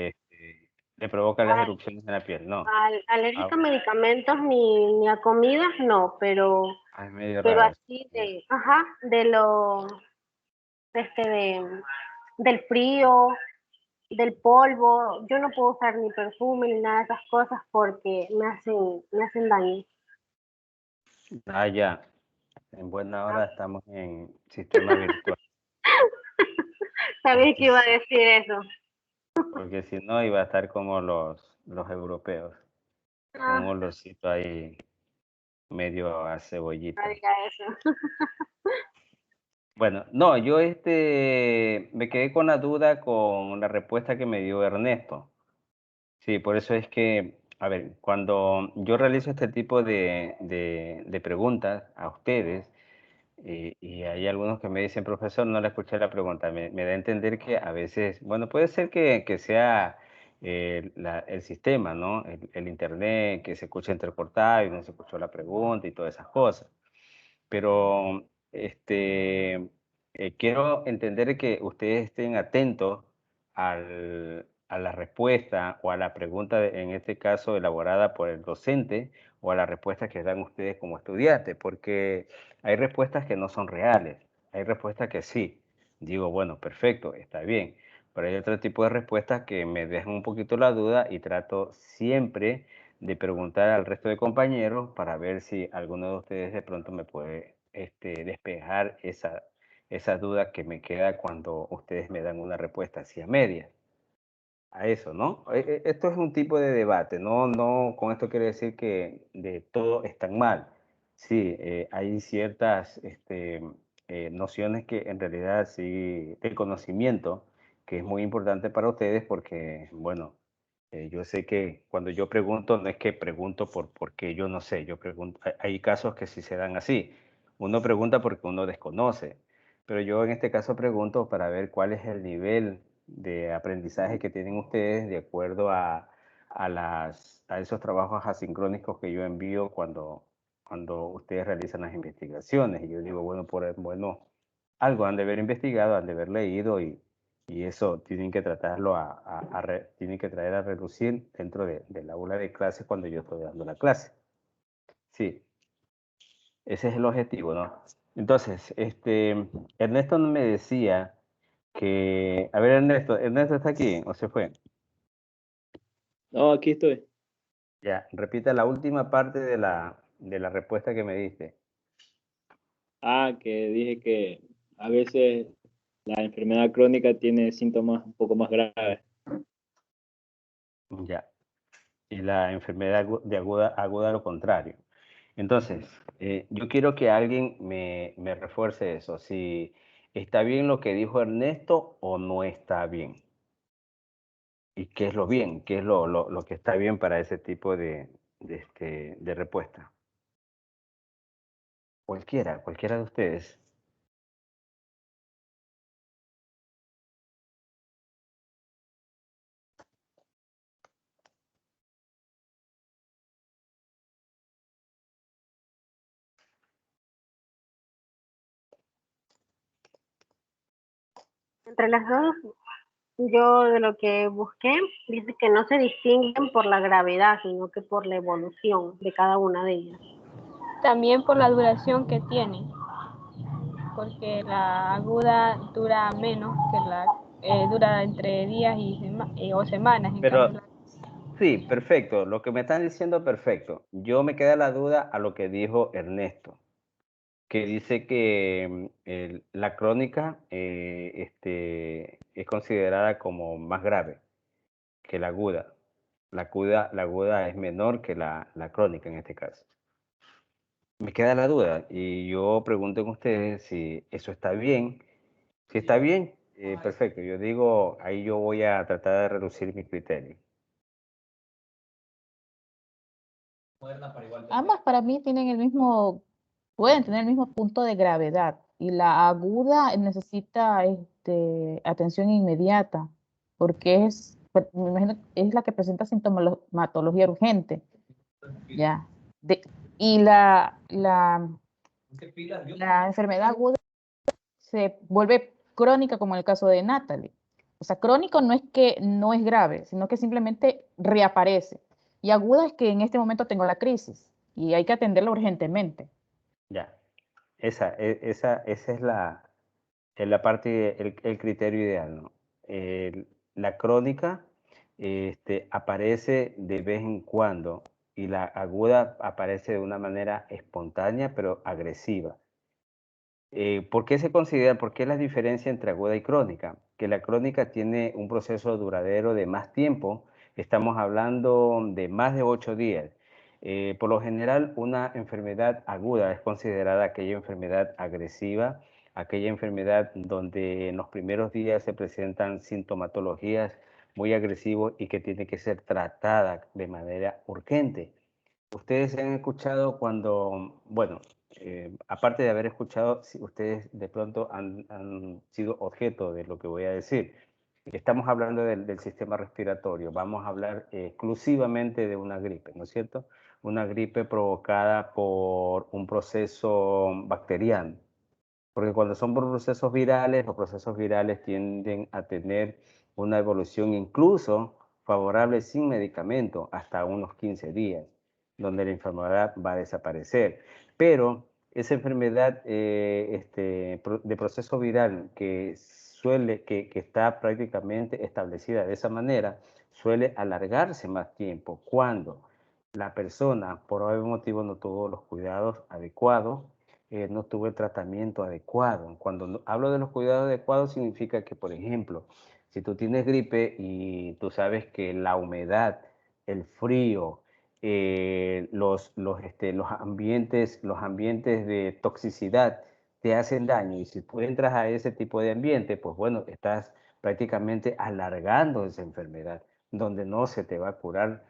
le provoca las al- erupciones en la piel, no. Ah, alérgica a medicamentos ni a comidas, no, es medio pero raro. así de lo, este, del frío del polvo. Yo no puedo usar ni perfume ni nada de esas cosas porque me hacen daño. Ah, ya. En buena hora estamos en sistema virtual. Sabía que Porque, iba a decir eso. porque si no iba a estar como los europeos, con un Ah, olorcito ahí medio a no cebollita. diga eso. Bueno, no, yo me quedé con la duda con la respuesta que me dio Ernesto. Sí, por eso es que, a ver, cuando yo realizo este tipo de preguntas a ustedes, y hay algunos que me dicen, profesor, no le escuché la pregunta, me da a entender que a veces, bueno, puede ser que sea el sistema, ¿no? El internet, que se escucha entrecortado y no se escuchó la pregunta y todas esas cosas. Pero quiero entender que ustedes estén atentos a la respuesta o a la pregunta, en este caso elaborada por el docente, o a la respuesta que dan ustedes como estudiantes, porque hay respuestas que no son reales, hay respuestas que sí. Digo, bueno, perfecto, está bien, pero hay otro tipo de respuestas que me dejan un poquito la duda y trato siempre de preguntar al resto de compañeros para ver si alguno de ustedes de pronto me puede despejar esa duda que me queda cuando ustedes me dan una respuesta así a medias. A eso, ¿no? Esto es un tipo de debate, ¿no? No, con esto quiero decir que de todo es tan mal. Sí, hay ciertas nociones que en realidad sí, el conocimiento, que es muy importante para ustedes porque, bueno, yo sé que cuando yo pregunto, no es que pregunto porque yo no sé, yo pregunto, hay casos que sí se dan así. Uno pregunta porque uno desconoce, pero yo en este caso pregunto para ver cuál es el nivel de aprendizaje que tienen ustedes de acuerdo a esos trabajos asincrónicos que yo envío cuando ustedes realizan las investigaciones. Y yo digo, bueno, algo han de haber investigado, han de haber leído y eso tienen que tratarlo tienen que traer a relucir dentro del aula de clase cuando yo estoy dando la clase. Sí, ese es el objetivo, ¿no? Entonces, Ernesto me decía que, a ver, Ernesto está aquí o se fue. No, aquí estoy. Ya, repita la última parte de la respuesta que me diste. Ah, que dije que a veces la enfermedad crónica tiene síntomas un poco más graves. Ya, y la enfermedad aguda lo contrario. Entonces, yo quiero que alguien me refuerce eso, si está bien lo que dijo Ernesto o no está bien. ¿Y qué es lo bien? ¿Qué es lo que está bien para ese tipo de respuesta? Cualquiera de ustedes. Entre las dos, yo de lo que busqué, dice que no se distinguen por la gravedad, sino que por la evolución de cada una de ellas. También por la duración que tiene, porque la aguda dura menos que dura entre días o semanas, en cambio Pero sí, perfecto. Lo que me están diciendo, perfecto. Yo me queda la duda a lo que dijo Ernesto, que dice que la crónica es considerada como más grave que la aguda. La aguda es menor que la crónica en este caso. Me queda la duda y yo pregunto con ustedes si eso está bien. Si está bien, perfecto. Yo digo, ahí yo voy a tratar de reducir mi criterio. Moderna para igual Ambas para mí tienen pueden tener el mismo punto de gravedad y la aguda necesita atención inmediata porque me imagino, es la que presenta sintomatología urgente, ya. De- y ¿Qué pilas? Yo la enfermedad aguda se vuelve crónica como en el caso de Natalie. O sea, crónico no es que no es grave, sino que simplemente reaparece. Y aguda es que en este momento tengo la crisis y hay que atenderla urgentemente. Ya. Esa es la parte, el criterio ideal, ¿no? la crónica aparece de vez en cuando y la aguda aparece de una manera espontánea pero agresiva. ¿Por qué se considera, por qué la diferencia entre aguda y crónica? Que la crónica tiene un proceso duradero de más tiempo, estamos hablando de más de 8 días. Por lo general, una enfermedad aguda es considerada aquella enfermedad agresiva, aquella enfermedad donde en los primeros días se presentan sintomatologías muy agresivas y que tiene que ser tratada de manera urgente. Ustedes han escuchado cuando, bueno, aparte de haber escuchado, si ustedes de pronto han sido objeto de lo que voy a decir. Estamos hablando del sistema respiratorio, vamos a hablar exclusivamente de una gripe, ¿no es cierto? Una gripe provocada por un proceso bacteriano. Porque cuando son procesos virales, los procesos virales tienden a tener una evolución incluso favorable sin medicamento hasta unos 15 días, donde la enfermedad va a desaparecer. Pero esa enfermedad de proceso viral que está prácticamente establecida de esa manera, suele alargarse más tiempo cuando la persona por algún motivo no tuvo los cuidados adecuados, no tuvo el tratamiento adecuado. Cuando hablo de los cuidados adecuados significa que, por ejemplo, si tú tienes gripe y tú sabes que la humedad, el frío, los ambientes de toxicidad te hacen daño y si tú entras a ese tipo de ambiente, pues bueno, estás prácticamente alargando esa enfermedad, donde no se te va a curar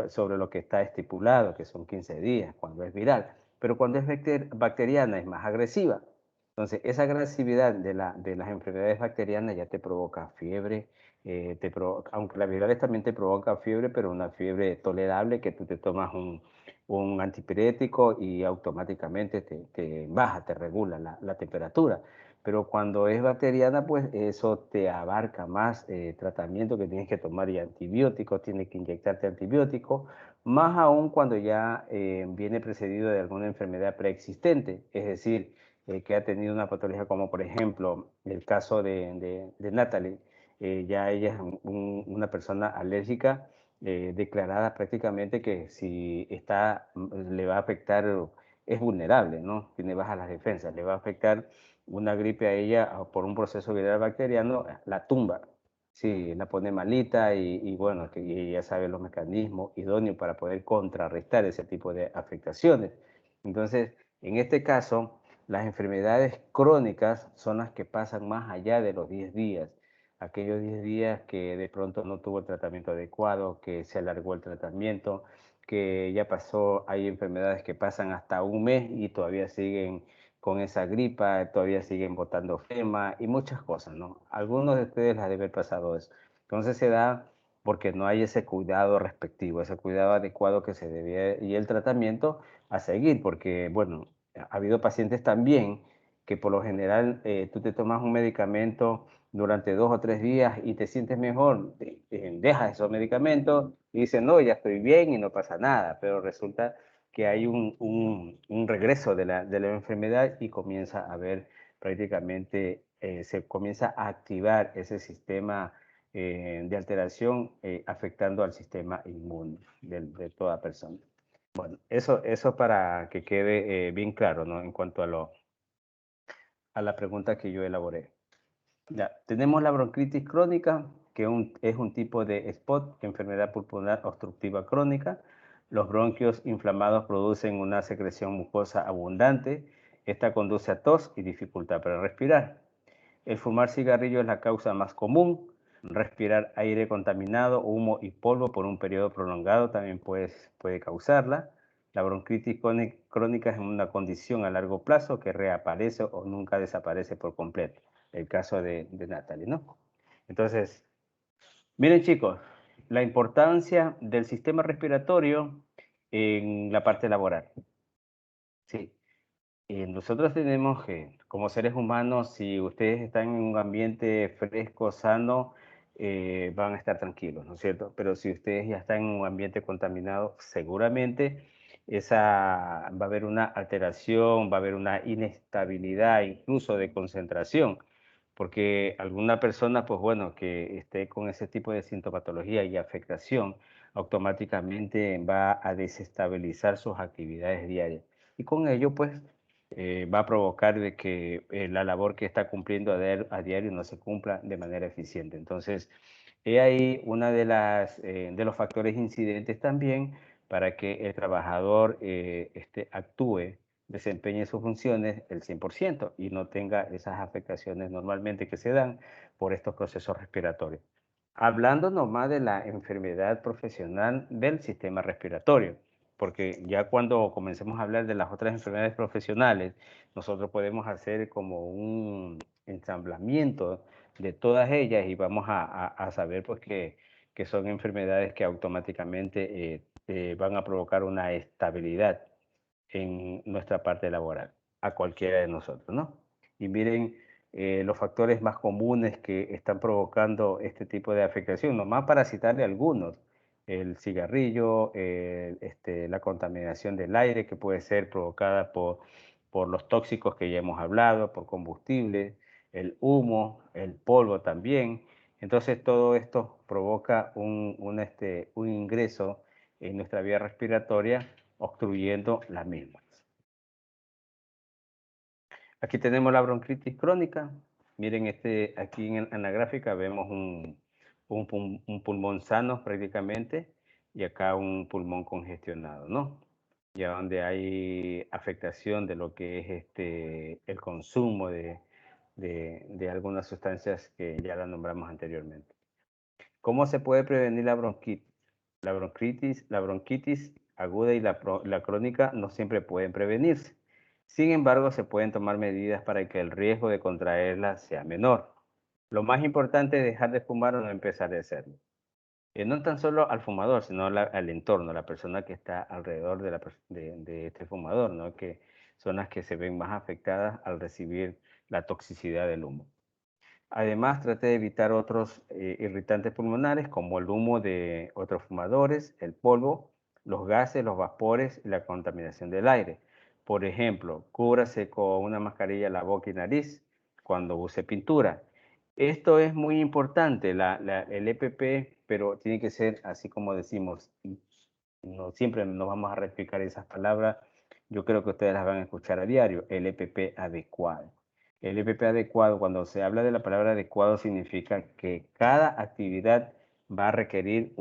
sobre lo que está estipulado, que son 15 días, cuando es viral. Pero cuando es bacteriana es más agresiva. Entonces, esa agresividad de las enfermedades bacterianas ya te provoca fiebre, aunque las virales también te provocan fiebre, pero una fiebre tolerable que tú te tomas un antipirético y automáticamente te baja, te regula la temperatura. Pero cuando es bacteriana, pues eso te abarca más tratamiento que tienes que tomar y antibióticos, tienes que inyectarte antibióticos, más aún cuando ya viene precedido de alguna enfermedad preexistente, es decir, que ha tenido una patología como por ejemplo el caso de Natalie, ya ella es una persona alérgica declarada prácticamente que si le va a afectar, es vulnerable, ¿no? Tiene bajas las defensas, le va a afectar una gripe a ella por un proceso viral bacteriano, la tumba. Sí, la pone malita y bueno, y ya sabe los mecanismos idóneos para poder contrarrestar ese tipo de afectaciones. Entonces, en este caso, las enfermedades crónicas son las que pasan más allá de los 10 días. Aquellos 10 días que de pronto no tuvo el tratamiento adecuado, que se alargó el tratamiento, que ya pasó, hay enfermedades que pasan hasta un mes y todavía siguen con esa gripa, todavía siguen botando flema y muchas cosas, ¿no? Algunos de ustedes les ha de haber pasado eso. Entonces se da porque no hay ese cuidado respectivo, ese cuidado adecuado que se debía y el tratamiento a seguir, porque, bueno, ha habido pacientes también que por lo general tú te tomas un medicamento durante 2 o 3 días y te sientes mejor, dejas esos medicamentos y dices, no, ya estoy bien y no pasa nada, pero resulta que hay un regreso de la enfermedad y comienza a haber prácticamente, se comienza a activar ese sistema de alteración afectando al sistema inmune de toda persona. Bueno, eso para que quede bien claro, ¿no? En cuanto a la pregunta que yo elaboré. Ya, tenemos la bronquitis crónica, que es un tipo de SPOT, enfermedad pulmonar obstructiva crónica. Los bronquios inflamados producen una secreción mucosa abundante. Esta conduce a tos y dificultad para respirar. El fumar cigarrillo es la causa más común. Respirar aire contaminado, humo y polvo por un periodo prolongado también puede causarla. La bronquitis crónica es una condición a largo plazo que reaparece o nunca desaparece por completo. El caso de Natalie, ¿no? Entonces, miren chicos, la importancia del sistema respiratorio en la parte laboral. Sí, nosotros tenemos que, como seres humanos, si ustedes están en un ambiente fresco, sano, van a estar tranquilos, ¿no es cierto? Pero si ustedes ya están en un ambiente contaminado, seguramente va a haber una alteración, va a haber una inestabilidad incluso de concentración, porque alguna persona, pues bueno, que esté con ese tipo de sintomatología y afectación, automáticamente va a desestabilizar sus actividades diarias. Y con ello, pues, va a provocar de que la labor que está cumpliendo a diario no se cumpla de manera eficiente. Entonces, he ahí una de los factores incidentes también para que el trabajador actúe, desempeñe sus funciones el 100% y no tenga esas afectaciones normalmente que se dan por estos procesos respiratorios. Hablando nomás de la enfermedad profesional del sistema respiratorio, porque ya cuando comencemos a hablar de las otras enfermedades profesionales, nosotros podemos hacer como un ensamblamiento de todas ellas y vamos a saber pues que son enfermedades que automáticamente van a provocar una estabilidad en nuestra parte laboral, a cualquiera de nosotros, ¿no? Y miren los factores más comunes que están provocando este tipo de afectación, nomás para citarle algunos: el cigarrillo, la contaminación del aire que puede ser provocada por los tóxicos que ya hemos hablado, por combustibles, el humo, el polvo también. Entonces todo esto provoca un ingreso en nuestra vía respiratoria, obstruyendo las mismas. Aquí tenemos la bronquitis crónica. Miren, aquí en la gráfica vemos un pulmón sano prácticamente y acá un pulmón congestionado, ¿no? Ya donde hay afectación de lo que es el consumo de algunas sustancias que ya las nombramos anteriormente. ¿Cómo se puede prevenir la bronquitis? La bronquitis aguda y la crónica no siempre pueden prevenirse. Sin embargo, se pueden tomar medidas para que el riesgo de contraerla sea menor. Lo más importante es dejar de fumar o no empezar a hacerlo. No tan solo al fumador, sino al entorno, la persona que está alrededor de este fumador, ¿no? Que son las que se ven más afectadas al recibir la toxicidad del humo. Además, trate de evitar otros irritantes pulmonares como el humo de otros fumadores, el polvo, los gases, los vapores y la contaminación del aire. Por ejemplo, cúbrase con una mascarilla la boca y nariz cuando use pintura. Esto es muy importante, el EPP, pero tiene que ser así como decimos. No siempre nos vamos a replicar esas palabras. Yo creo que ustedes las van a escuchar a diario, el EPP adecuado. El EPP adecuado, cuando se habla de la palabra adecuado, significa que cada actividad va a requerir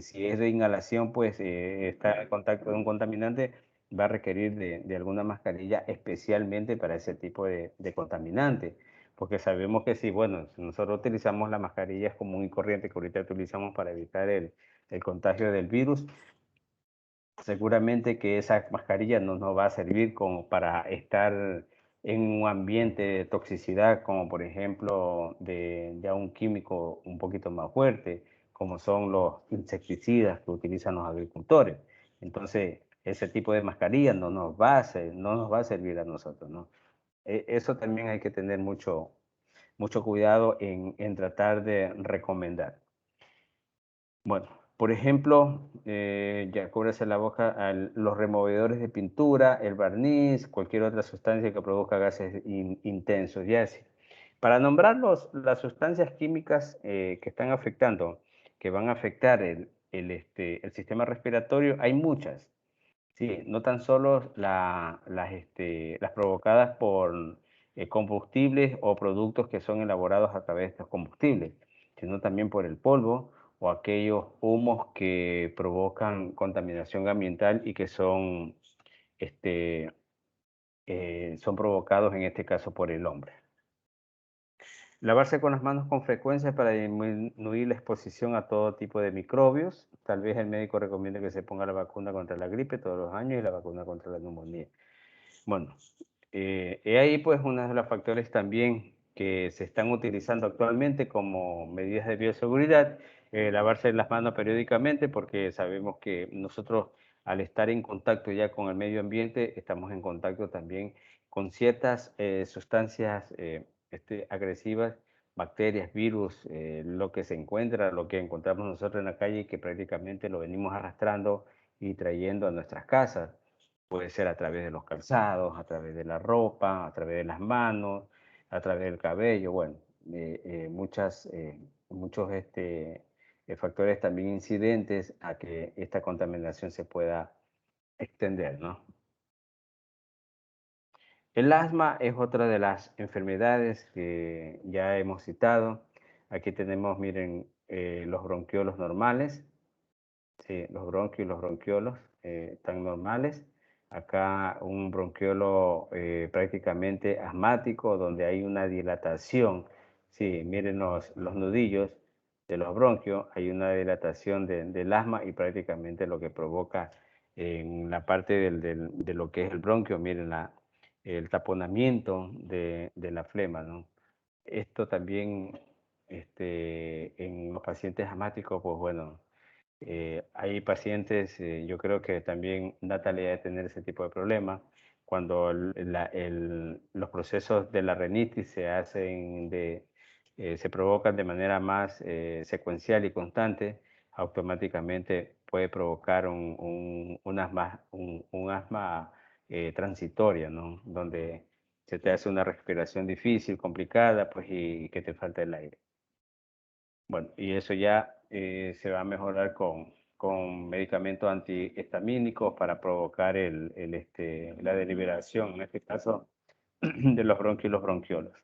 si es de inhalación, pues está en contacto de un contaminante, va a requerir de alguna mascarilla especialmente para ese tipo de contaminante. Porque sabemos que si, bueno, si nosotros utilizamos las mascarillas común y corriente que ahorita utilizamos para evitar el contagio del virus, seguramente que esa mascarilla no nos va a servir como para estar en un ambiente de toxicidad, como por ejemplo de ya un químico un poquito más fuerte, como son los insecticidas que utilizan los agricultores. Entonces, ese tipo de mascarilla no nos va a servir a nosotros, ¿no? Eso también hay que tener mucho cuidado en tratar de recomendar. Bueno, por ejemplo, ya cúbrese la boca los removedores de pintura, el barniz, cualquier otra sustancia que produzca gases intensos. Ya sí. Para nombrar las sustancias químicas que están afectando, que van a afectar el sistema respiratorio, hay muchas. Sí, no tan solo las provocadas por combustibles o productos que son elaborados a través de estos combustibles, sino también por el polvo o aquellos humos que provocan contaminación ambiental y que este, son provocados en este caso por el hombre. Lavarse con las manos con frecuencia para disminuir la exposición a todo tipo de microbios. Tal vez el médico recomienda que se ponga la vacuna contra la gripe todos los años y la vacuna contra la neumonía. Bueno, ahí pues uno de los factores también que se están utilizando actualmente como medidas de bioseguridad, lavarse las manos periódicamente, porque sabemos que nosotros al estar en contacto ya con el medio ambiente, estamos en contacto también con ciertas sustancias agresivas, bacterias, virus, lo que se encuentra, lo que encontramos nosotros en la calle, que prácticamente lo venimos arrastrando y trayendo a nuestras casas. Puede ser a través de los calzados, a través de la ropa, a través de las manos. a través del cabello, bueno, muchos factores también incidentes a que esta contaminación se pueda extender, ¿no? El asma es otra de las enfermedades que ya hemos citado. Aquí tenemos, miren, los bronquiolos normales. Sí, los bronquios y los bronquiolos están normales. Acá un bronquiolo prácticamente asmático, donde hay una dilatación. Sí, miren los nudillos de los bronquios, hay una dilatación del asma y prácticamente lo que provoca en la parte de lo que es el bronquio, miren el taponamiento de la flema, ¿no? Esto también en los pacientes asmáticos, pues bueno, hay pacientes, yo creo que también Natalia debe tener ese tipo de problemas, cuando los procesos de la rinitis se provocan de manera más secuencial y constante, automáticamente puede provocar un asma transitoria, ¿no? Donde se te hace una respiración difícil, complicada, pues y que te falta el aire. Bueno, y eso ya se va a mejorar con medicamentos antihistamínicos para provocar la deliberación, en este caso, de los bronquios y los bronquiolos.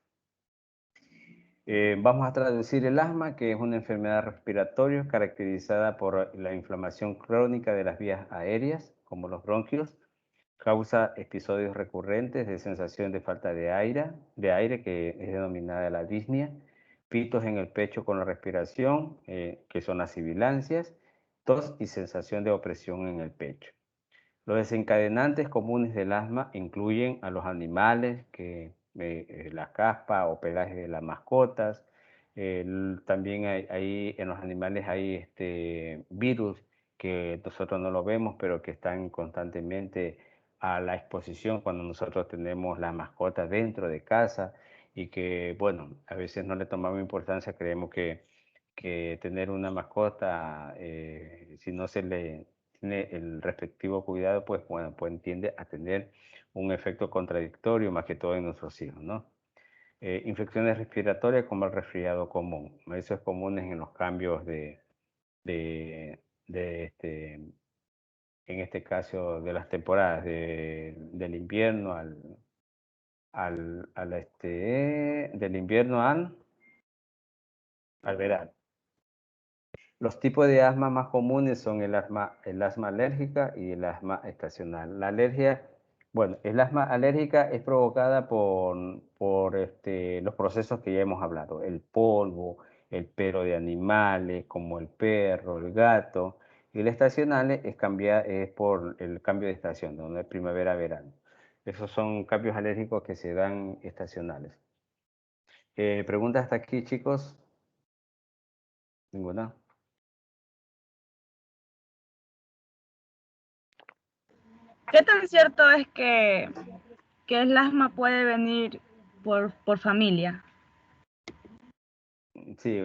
Vamos a traducir el asma, que es una enfermedad respiratoria caracterizada por la inflamación crónica de las vías aéreas, como los bronquios, causa episodios recurrentes de sensación de falta de aire que es denominada la disnea, pitos en el pecho con la respiración, que son las sibilancias, tos y sensación de opresión en el pecho. Los desencadenantes comunes del asma incluyen a los animales, la caspa o pelaje de las mascotas. También en los animales hay virus que nosotros no lo vemos, pero que están constantemente a la exposición cuando nosotros tenemos las mascotas dentro de casa y que, bueno, a veces no le tomamos importancia, creemos que tener una mascota, si no se le tiene el respectivo cuidado, pues bueno, pues tiende a tener un efecto contradictorio más que todo en nuestros hijos, ¿no? Infecciones respiratorias como el resfriado común, eso es común en los cambios de en este caso de las temporadas del invierno del invierno al verano. Los tipos de asma más comunes son el asma alérgica y el asma estacional. La alergia, bueno, el asma alérgica es provocada por los procesos que ya hemos hablado, el polvo, el pelo de animales como el perro, el gato, y el estacional es por el cambio de estación, donde es primavera-verano. Esos son cambios alérgicos que se dan estacionales. ¿Preguntas hasta aquí, chicos? ¿Ninguna? ¿Qué tan cierto es que el asma puede venir por familia? Sí,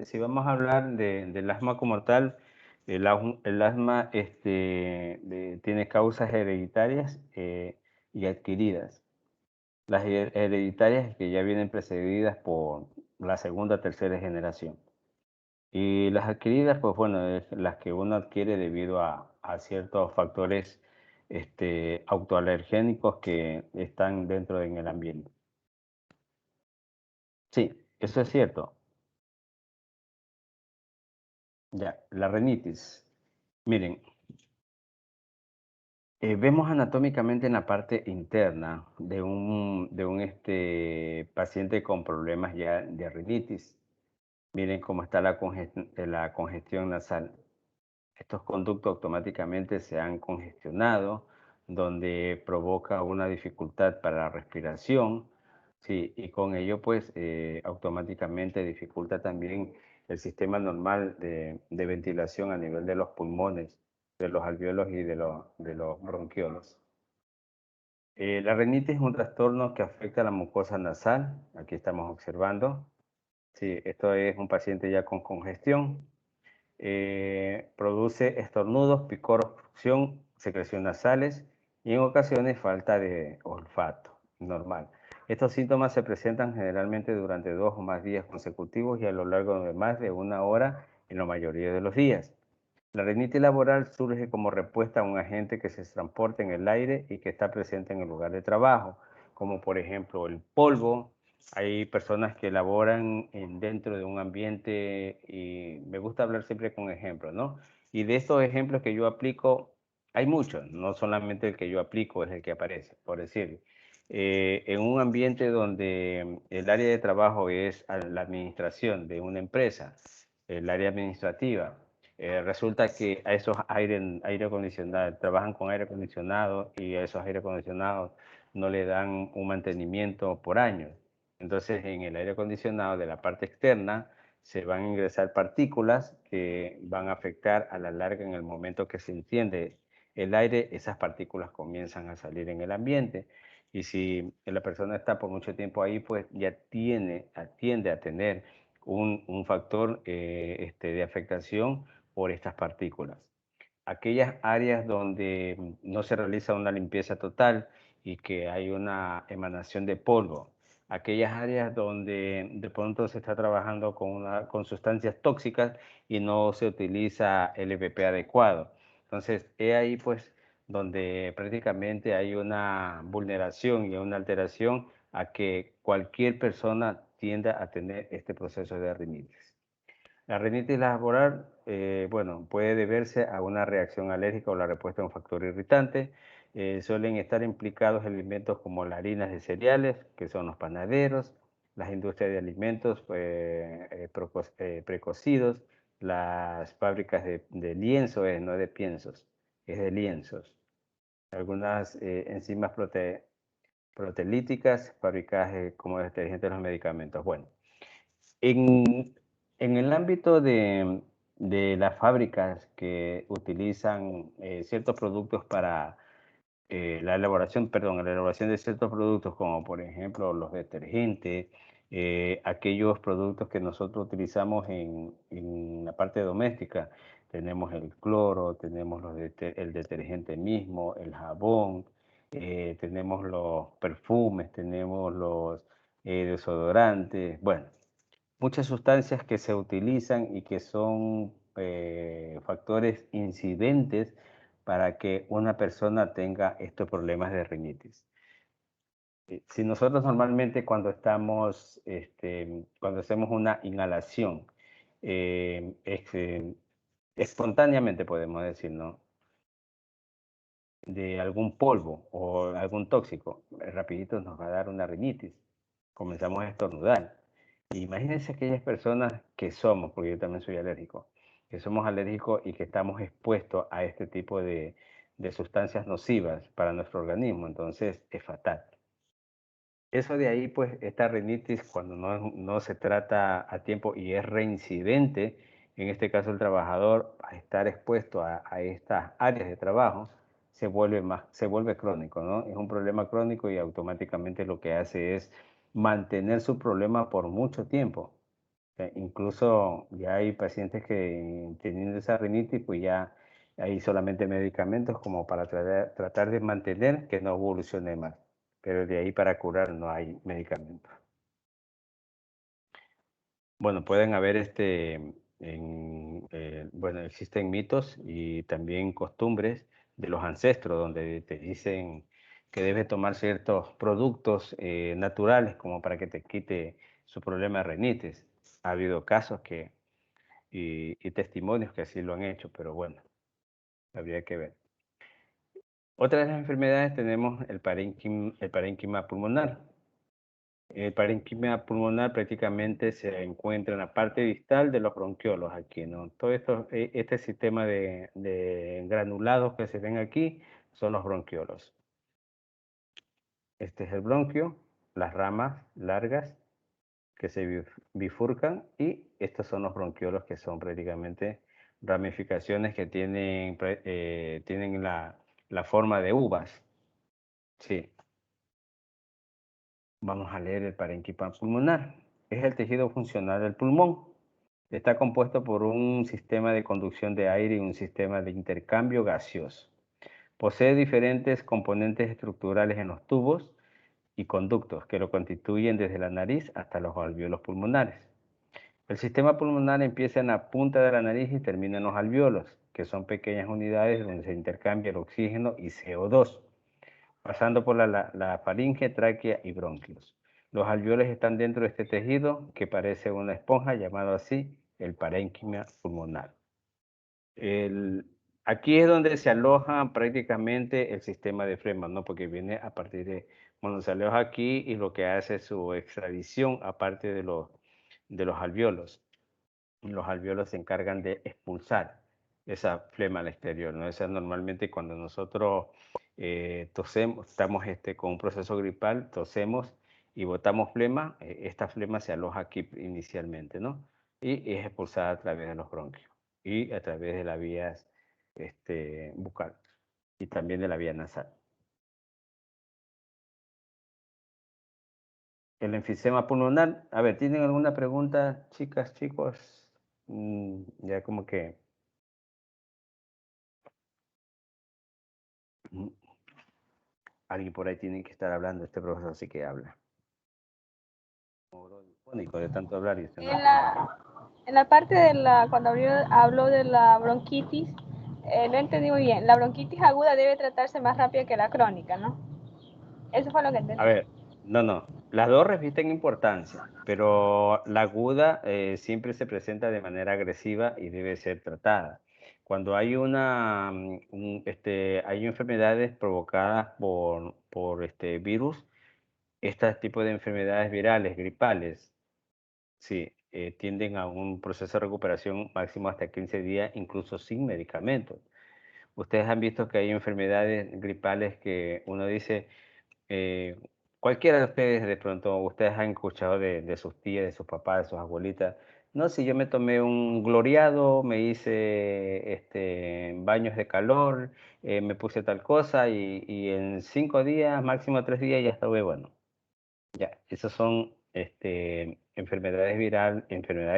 si vamos a hablar del asma como tal, el asma tiene causas hereditarias y adquiridas. Las hereditarias que ya vienen precedidas por la segunda o tercera generación. Y las adquiridas, pues bueno, es las que uno adquiere debido a ciertos factores autoalergénicos que están dentro en el ambiente. Sí, eso es cierto. Ya, la rinitis. Miren, vemos anatómicamente en la parte interna de un paciente con problemas ya de rinitis. Miren cómo está la congestión nasal. Estos conductos automáticamente se han congestionado, donde provoca una dificultad para la respiración, sí, y con ello pues automáticamente dificulta también el sistema normal de ventilación a nivel de los pulmones, de los alvéolos y de los bronquiolos. La rinitis es un trastorno que afecta a la mucosa nasal, aquí estamos observando, sí, esto es un paciente ya con congestión. Produce estornudos, picor, obstrucción, secreción nasales y en ocasiones falta de olfato, normal. Estos síntomas se presentan generalmente durante 2 o más días consecutivos y a lo largo de más de 1 hora en la mayoría de los días. La rinitis laboral surge como respuesta a un agente que se transporta en el aire y que está presente en el lugar de trabajo, como por ejemplo el polvo. Hay personas que laboran dentro de un ambiente y me gusta hablar siempre con ejemplos, ¿no? Y de estos ejemplos que yo aplico, hay muchos, no solamente el que yo aplico es el que aparece, por decir. En un ambiente donde el área de trabajo es la administración de una empresa, el área administrativa, resulta que a esos aire acondicionado, trabajan con aire acondicionado y a esos aire acondicionados no le dan un mantenimiento por años. Entonces, en el aire acondicionado de la parte externa se van a ingresar partículas que van a afectar a la larga en el momento que se enciende el aire, esas partículas comienzan a salir en el ambiente. Y si la persona está por mucho tiempo ahí, pues ya tiende a tener un factor de afectación por estas partículas. Aquellas áreas donde no se realiza una limpieza total y que hay una emanación de polvo, aquellas áreas donde de pronto se está trabajando con sustancias tóxicas y no se utiliza el EPP adecuado. Entonces, es ahí pues donde prácticamente hay una vulneración y una alteración a que cualquier persona tienda a tener este proceso de rinitis. La rinitis laboral, bueno, puede deberse a una reacción alérgica o la respuesta a un factor irritante. Suelen estar implicados alimentos como las harinas de cereales, que son los panaderos, las industrias de alimentos precocidos, las fábricas de lienzo, no de piensos, es de lienzos. Algunas enzimas proteolíticas fabricadas como detergentes de los medicamentos. Bueno, en el ámbito de las fábricas que utilizan ciertos productos para la elaboración de ciertos productos, como por ejemplo los detergentes, aquellos productos que nosotros utilizamos en la parte doméstica, tenemos el cloro, tenemos el detergente mismo, el jabón, tenemos los perfumes, tenemos los desodorantes, bueno, muchas sustancias que se utilizan y que son factores incidentes para que una persona tenga estos problemas de rinitis. Si nosotros normalmente cuando cuando hacemos una inhalación, espontáneamente podemos decir, ¿no? De algún polvo o algún tóxico, rapidito nos va a dar una rinitis. Comenzamos a estornudar. Imagínense aquellas personas que somos, porque yo también soy alérgico, que somos alérgicos y que estamos expuestos a este tipo de sustancias nocivas para nuestro organismo. Entonces es fatal. Eso de ahí, pues, esta rinitis, cuando no se trata a tiempo y es reincidente, en este caso el trabajador, a estar expuesto a estas áreas de trabajo, se vuelve crónico, ¿no? Es un problema crónico y automáticamente lo que hace es mantener su problema por mucho tiempo. Incluso ya hay pacientes que teniendo esa rinitis, pues ya hay solamente medicamentos como para tratar de mantener que no evolucione más. Pero de ahí para curar no hay medicamento. Bueno, pueden haber bueno, existen mitos y también costumbres de los ancestros donde te dicen que debes tomar ciertos productos naturales como para que te quite su problema de rinitis. Ha habido casos y testimonios que así lo han hecho, pero bueno, habría que ver. Otra de las enfermedades tenemos el parénquima pulmonar. El parénquima pulmonar prácticamente se encuentra en la parte distal de los bronquiolos aquí, ¿no? Todo esto, este sistema de granulados que se ven aquí son los bronquiolos. Este es el bronquio, las ramas largas que se bifurcan y estos son los bronquiolos que son prácticamente ramificaciones que tienen la forma de uvas. Sí. Vamos a leer el parénquima pulmonar. Es el tejido funcional del pulmón. Está compuesto por un sistema de conducción de aire y un sistema de intercambio gaseoso. Posee diferentes componentes estructurales en los tubos y conductos que lo constituyen desde la nariz hasta los alvéolos pulmonares. El sistema pulmonar empieza en la punta de la nariz y termina en los alvéolos, que son pequeñas unidades donde se intercambia el oxígeno y CO2, pasando por la faringe, tráquea y bronquios. Los alvéolos están dentro de este tejido que parece una esponja, llamado así el parénquima pulmonar. Aquí es donde se aloja prácticamente el sistema de flema, ¿no? Porque viene a partir de, bueno, se aloja aquí y lo que hace es su extradición aparte de los alvéolos. Los alvéolos se encargan de expulsar esa flema al exterior, ¿no? Esa normalmente cuando nosotros tosemos, estamos con un proceso gripal, tosemos y botamos flema, esta flema se aloja aquí inicialmente, ¿no? Y es expulsada a través de los bronquios y a través de las vías bucal y también de la vía nasal. El enfisema pulmonar, a ver, ¿tienen alguna pregunta, chicas, chicos? Ya como que... Alguien por ahí tiene que estar hablando, este profesor sí que habla. De tanto hablar y En la parte de cuando habló de la bronquitis, no entendí muy bien. La bronquitis aguda debe tratarse más rápido que la crónica, ¿no? Eso fue lo que entendí. A ver, no. Las dos revisten importancia, pero la aguda siempre se presenta de manera agresiva y debe ser tratada. Cuando hay hay enfermedades provocadas por virus, este tipo de enfermedades virales, gripales, sí, tienden a un proceso de recuperación máximo hasta 15 días, incluso sin medicamentos. Ustedes han visto que hay enfermedades gripales que uno dice, cualquiera de ustedes de pronto, ustedes han escuchado de sus tías, de sus papás, de sus abuelitas, no, si yo me tomé un gloriado, me hice baños de calor, me puse tal cosa y en 5 días, máximo 3 días ya estuve bueno. Ya, esas son enfermedades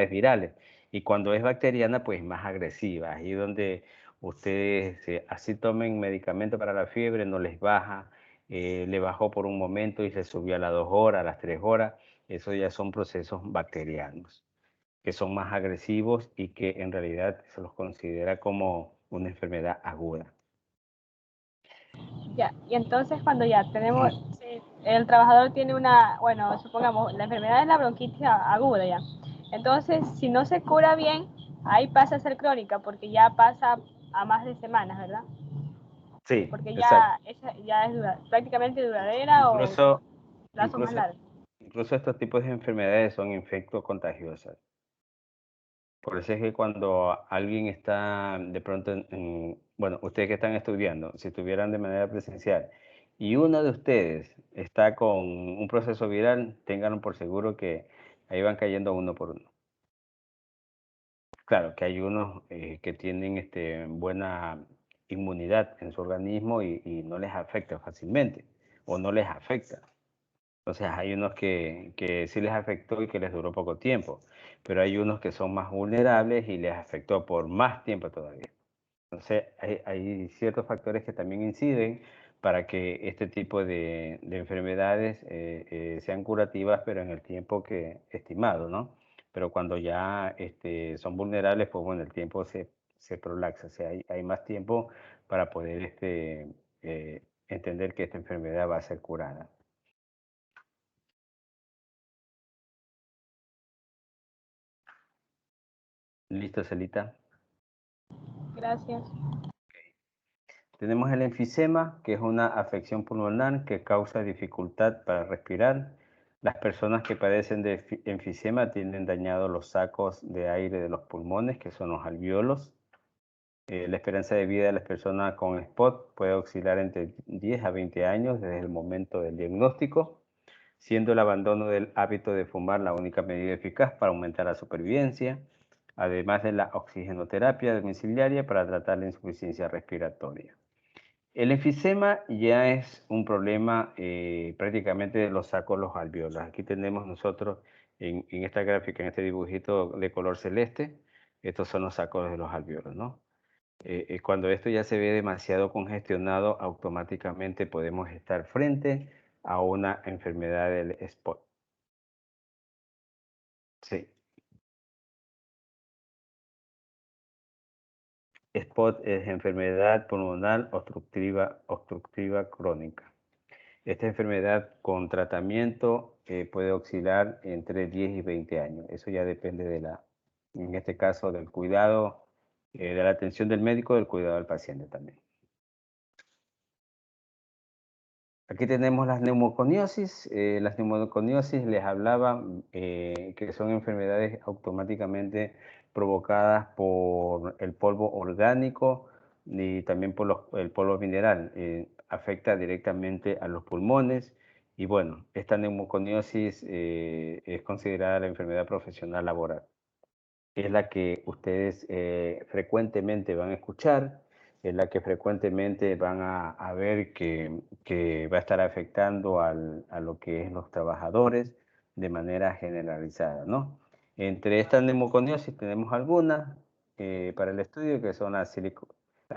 virales. Y cuando es bacteriana, pues más agresiva. Ahí donde ustedes así tomen medicamento para la fiebre, no les baja, le bajó por un momento y se subió a las 2 horas, a las 3 horas. Eso ya son procesos bacterianos, que son más agresivos y que en realidad se los considera como una enfermedad aguda. Ya, y entonces cuando ya tenemos, si el trabajador tiene bueno, supongamos, la enfermedad es la bronquitis aguda ya. Entonces, si no se cura bien, ahí pasa a ser crónica, porque ya pasa a más de semanas, ¿verdad? Sí, porque exacto. ya es prácticamente duradera Incluso, o plazo más largo. incluso estos tipos de enfermedades son infectos contagiosas. Por eso es que cuando alguien está de pronto, bueno, ustedes que están estudiando, si estuvieran de manera presencial y uno de ustedes está con un proceso viral, ténganlo por seguro que ahí van cayendo uno por uno. Claro que hay unos que tienen buena inmunidad en su organismo y no les afecta fácilmente o no les afecta. Entonces hay unos que sí les afectó y que les duró poco tiempo, pero hay unos que son más vulnerables y les afectó por más tiempo todavía. Entonces hay ciertos factores que también inciden para que este tipo de enfermedades sean curativas, pero en el tiempo estimado, ¿no? Pero cuando ya son vulnerables, pues bueno, el tiempo se prolaxa, o sea, hay más tiempo para poder entender que esta enfermedad va a ser curada. Listo, Celita. Gracias. Tenemos el enfisema, que es una afección pulmonar que causa dificultad para respirar. Las personas que padecen de enfisema tienen dañados los sacos de aire de los pulmones, que son los alvéolos. La esperanza de vida de las personas con SPOT puede oscilar entre 10 a 20 años desde el momento del diagnóstico, siendo el abandono del hábito de fumar la única medida eficaz para aumentar la supervivencia, además de la oxigenoterapia domiciliaria para tratar la insuficiencia respiratoria. El enfisema ya es un problema prácticamente de los sacos, los alvéolos. Aquí tenemos nosotros en esta gráfica, en este dibujito de color celeste, estos son los sacos de los alvéolos, ¿no? Cuando esto ya se ve demasiado congestionado, automáticamente podemos estar frente a una enfermedad del SPOT. Sí. SPOT es enfermedad pulmonar obstructiva crónica. Esta enfermedad con tratamiento puede oscilar entre 10 y 20 años. Eso ya depende en este caso, del cuidado, de la atención del médico, del cuidado del paciente también. Aquí tenemos las neumoconiosis. Las neumoconiosis les hablaba que son enfermedades automáticamente provocadas por el polvo orgánico y también por el polvo mineral. Afecta directamente a los pulmones y bueno, esta neumoconiosis es considerada la enfermedad profesional laboral. Es la que ustedes frecuentemente van a escuchar, es la que frecuentemente van a ver que va a estar afectando a lo que es los trabajadores de manera generalizada, ¿no? Entre estas neumoconiosis tenemos algunas para el estudio, que son la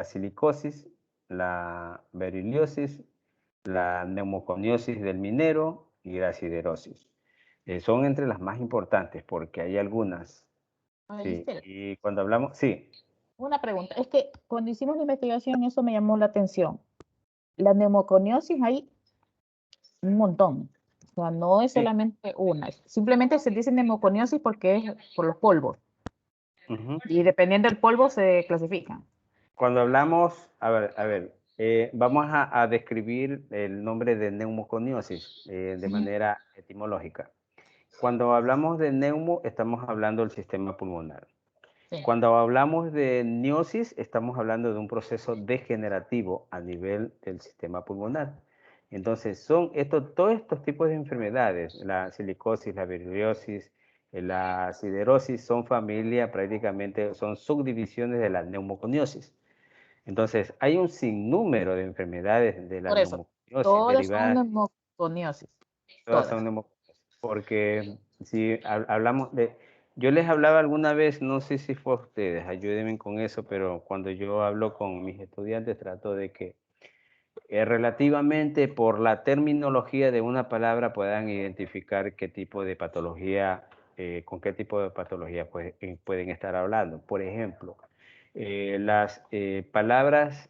silicosis, la beriliosis, la neumoconiosis del minero y la siderosis. Son entre las más importantes porque hay algunas. Sí, y cuando hablamos, sí. Una pregunta, es que cuando hicimos la investigación eso me llamó la atención. La neumoconiosis hay un montón, o sea, no es solamente una, simplemente se dice neumoconiosis porque es por los polvos. Y dependiendo del polvo se clasifican. Cuando hablamos, a ver, vamos a describir el nombre de neumoconiosis de manera etimológica. Cuando hablamos de neumo, estamos hablando del sistema pulmonar. Sí. Cuando hablamos de niosis, estamos hablando de un proceso degenerativo a nivel del sistema pulmonar. Entonces, todos estos tipos de enfermedades, la silicosis, la beriliosis, la siderosis, son familia prácticamente, son subdivisiones de la neumoconiosis. Entonces, hay un sinnúmero de enfermedades de la Por eso, neumoconiosis todas son derivadas. neumoconiosis. Todas son neumoconiosis. Porque si hablamos de... Yo les hablaba alguna vez, no sé si fue a ustedes, ayúdenme con eso, pero cuando yo hablo con mis estudiantes trato de que relativamente por la terminología de una palabra puedan identificar qué tipo de patología, con qué tipo de patología pueden estar hablando. Por ejemplo, las palabras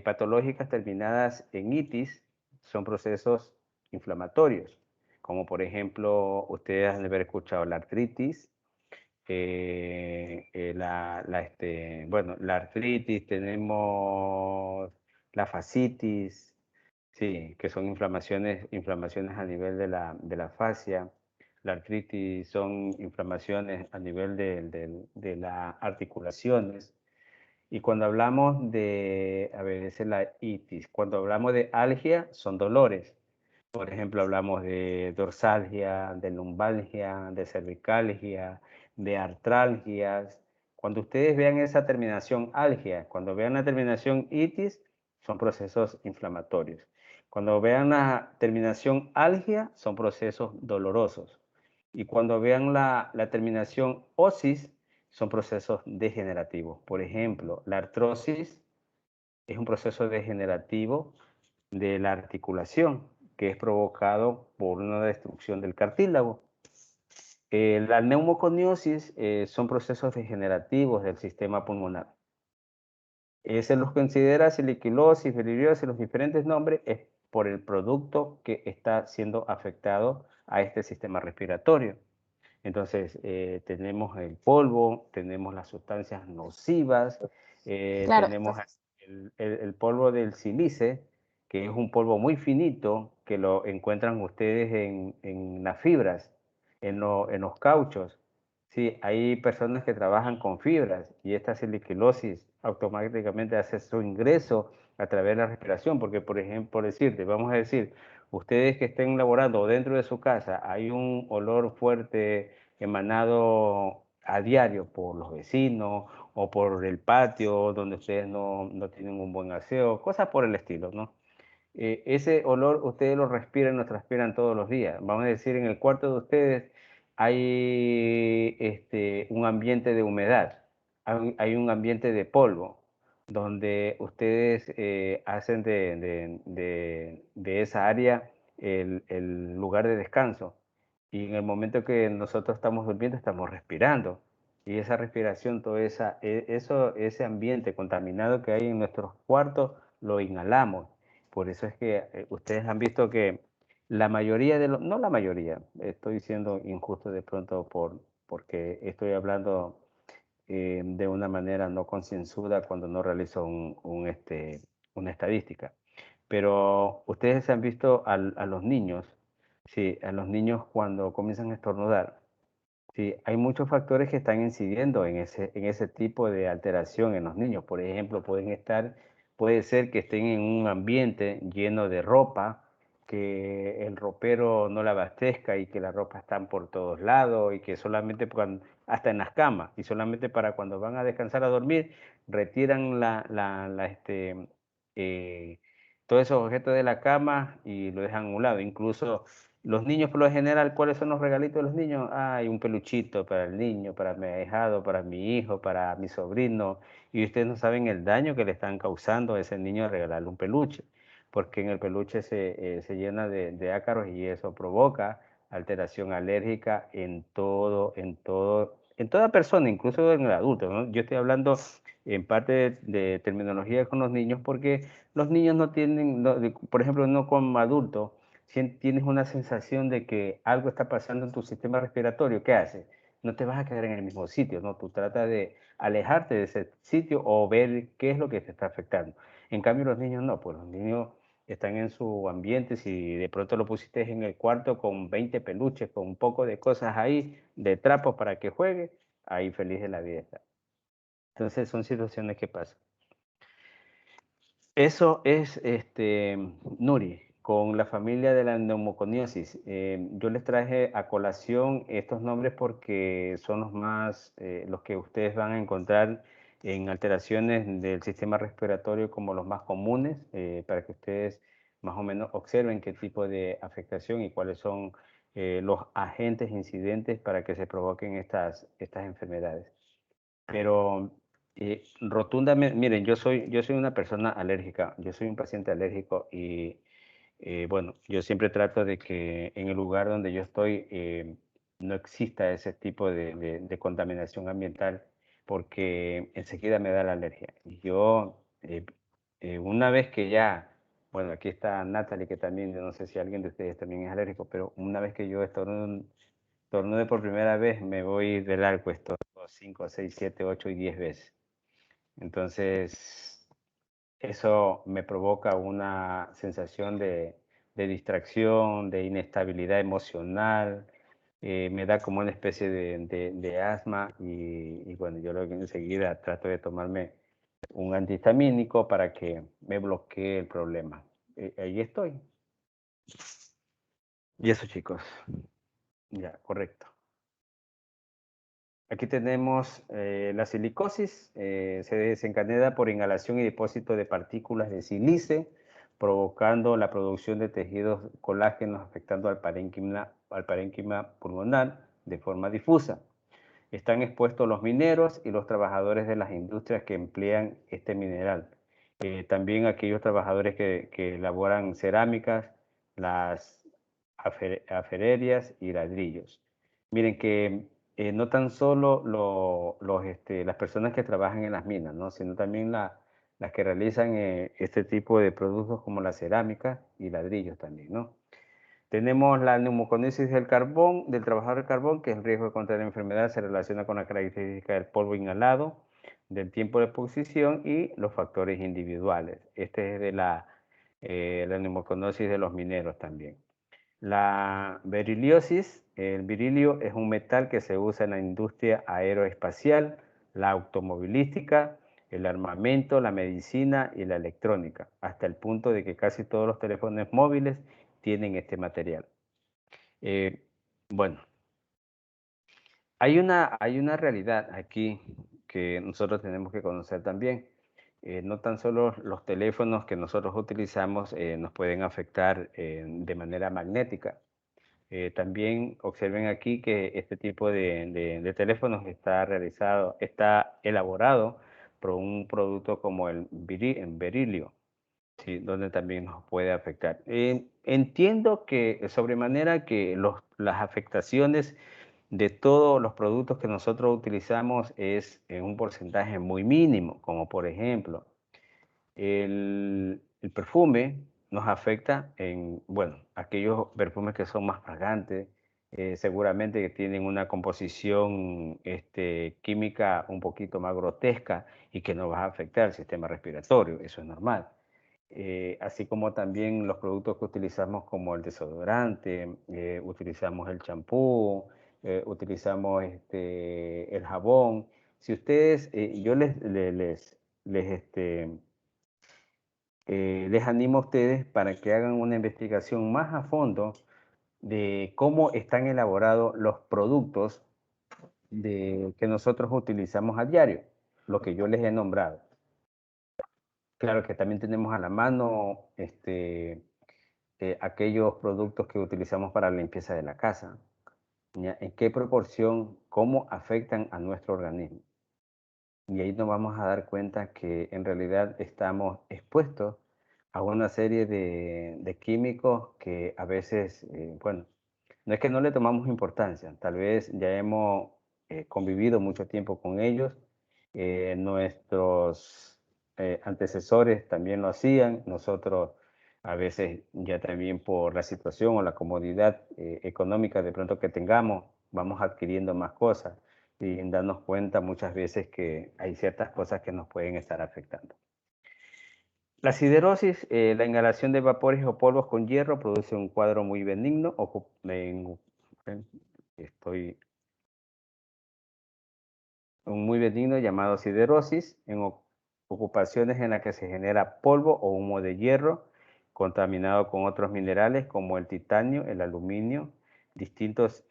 patológicas terminadas en itis son procesos inflamatorios, como por ejemplo, ustedes han de haber escuchado la artritis, bueno, la artritis, tenemos la fascitis, sí, que son inflamaciones a nivel de la fascia. La artritis son inflamaciones a nivel de las articulaciones. Y cuando hablamos de, a ver, esa es la itis. Cuando hablamos de algia, son dolores. Por ejemplo, hablamos de dorsalgia, de lumbalgia, de cervicalgia, de artralgias. Cuando ustedes vean esa terminación algia, cuando vean la terminación itis, son procesos inflamatorios. Cuando vean la terminación algia, son procesos dolorosos. Y cuando vean la terminación osis, son procesos degenerativos. Por ejemplo, la artrosis es un proceso degenerativo de la articulación que es provocado por una destrucción del cartílago. La neumoconiosis son procesos degenerativos del sistema pulmonar. Se los considera siliquilosis, beriliosis, los diferentes nombres es por el producto que está siendo afectado a este sistema respiratorio. Entonces, tenemos el polvo, tenemos las sustancias nocivas, Claro, tenemos el polvo del sílice, que es un polvo muy finito, que lo encuentran ustedes en las fibras, en los cauchos. Sí, hay personas que trabajan con fibras y esta siliquilosis automáticamente hace su ingreso a través de la respiración, porque por ejemplo, por decirte, vamos a decir, ustedes que estén laborando dentro de su casa, hay un olor fuerte emanado a diario por los vecinos o por el patio donde ustedes no tienen un buen aseo, cosas por el estilo, ¿no? Ese olor ustedes lo respiran, lo transpiran todos los días. Vamos a decir, en el cuarto de ustedes hay un ambiente de humedad, hay un ambiente de polvo, donde ustedes hacen de esa área el lugar de descanso. Y en el momento que nosotros estamos durmiendo, estamos respirando. Y esa respiración, todo ese ambiente contaminado que hay en nuestros cuartos, lo inhalamos. Por eso es que ustedes han visto que la mayoría de los, no la mayoría, estoy siendo injusto de pronto porque estoy hablando de una manera no concienzuda cuando no realizo una estadística. Pero ustedes han visto a los niños, sí, a los niños cuando comienzan a estornudar. Sí, hay muchos factores que están incidiendo en ese tipo de alteración en los niños. Por ejemplo, puede ser que estén en un ambiente lleno de ropa, que el ropero no la abastezca y que la ropa está por todos lados y que solamente hasta en las camas y solamente para cuando van a descansar a dormir retiran todos esos objetos de la cama y lo dejan a un lado. Incluso los niños, por lo general, ¿cuáles son los regalitos de los niños? Hay un peluchito para el niño, para mi ahijado, para mi hijo, para mi sobrino. Y ustedes no saben el daño que le están causando a ese niño al regalarle un peluche, porque en el peluche se llena de ácaros y eso provoca alteración alérgica en toda persona, incluso en el adulto, ¿no? Yo estoy hablando en parte de terminología con los niños porque los niños no tienen, por ejemplo, no como adultos, si tienes una sensación de que algo está pasando en tu sistema respiratorio, ¿qué haces? No te vas a quedar en el mismo sitio, ¿no? Tú tratas de alejarte de ese sitio o ver qué es lo que te está afectando. En cambio, los niños no, pues los niños están en su ambiente. Si de pronto lo pusiste en el cuarto con 20 peluches, con un poco de cosas ahí, de trapos para que juegue, ahí feliz de la vida está. Entonces son situaciones que pasan. Eso es, Nuri, con la familia de la neumoconiosis. Yo les traje a colación estos nombres porque son los que ustedes van a encontrar en alteraciones del sistema respiratorio como los más comunes, para que ustedes más o menos observen qué tipo de afectación y cuáles son los agentes incidentes para que se provoquen estas enfermedades. Pero rotundamente, miren, yo soy una persona alérgica, yo soy un paciente alérgico y bueno, yo siempre trato de que en el lugar donde yo estoy no exista ese tipo de contaminación ambiental porque enseguida me da la alergia. Y yo, una vez que ya, bueno, aquí está Natalie, que también, yo no sé si alguien de ustedes también es alérgico, pero una vez que yo estornude por primera vez, me voy del arco, esto 5, 6, 7, 8 y 10 veces. Entonces, eso me provoca una sensación de distracción, de inestabilidad emocional, me da como una especie de asma y bueno, yo luego enseguida trato de tomarme un antihistamínico para que me bloquee el problema. Ahí estoy. Y eso, chicos. Ya, correcto. Aquí tenemos la silicosis, se desencadena por inhalación y depósito de partículas de sílice, provocando la producción de tejidos colágenos afectando al parénquima pulmonar de forma difusa. Están expuestos los mineros y los trabajadores de las industrias que emplean este mineral. También aquellos trabajadores que elaboran cerámicas, las afererias y ladrillos. Miren que no tan solo las personas que trabajan en las minas, ¿no? Sino también las que realizan este tipo de productos como la cerámica y ladrillos también, ¿no? Tenemos la neumoconiosis del carbón, del trabajador del carbón, que el riesgo de contraer enfermedad se relaciona con la característica del polvo inhalado, del tiempo de exposición y los factores individuales. Este es de la neumoconiosis de los mineros también. La beriliosis, el berilio es un metal que se usa en la industria aeroespacial, la automovilística, el armamento, la medicina y la electrónica, hasta el punto de que casi todos los teléfonos móviles tienen este material. Bueno, hay una realidad aquí que nosotros tenemos que conocer también. No tan solo los teléfonos que nosotros utilizamos nos pueden afectar de manera magnética. También observen aquí que este tipo de teléfonos está elaborado por un producto como el berilio, ¿sí? Donde también nos puede afectar. En entiendo que sobremanera que las afectaciones de todos los productos que nosotros utilizamos es en un porcentaje muy mínimo, como por ejemplo, el perfume nos afecta en, bueno, aquellos perfumes que son más fragantes, seguramente que tienen una composición química un poquito más grotesca y que no va a afectar el sistema respiratorio, eso es normal. Así como también los productos que utilizamos como el desodorante, utilizamos el champú, utilizamos el jabón. Si ustedes, yo les animo a ustedes para que hagan una investigación más a fondo de cómo están elaborados los productos que nosotros utilizamos a diario, lo que yo les he nombrado. Claro que también tenemos a la mano aquellos productos que utilizamos para la limpieza de la casa. ¿Ya? ¿En qué proporción, cómo afectan a nuestro organismo? Y ahí nos vamos a dar cuenta que en realidad estamos expuestos a una serie de químicos que a veces, bueno, no es que no le tomamos importancia, tal vez ya hemos convivido mucho tiempo con ellos, nuestros antecesores también lo hacían, nosotros a veces ya también por la situación o la comodidad económica de pronto que tengamos, vamos adquiriendo más cosas y darnos cuenta muchas veces que hay ciertas cosas que nos pueden estar afectando. La siderosis, la inhalación de vapores o polvos con hierro produce un cuadro muy benigno. Muy benigno llamado siderosis, en ocupaciones en las que se genera polvo o humo de hierro contaminado con otros minerales como el titanio, el aluminio, distintos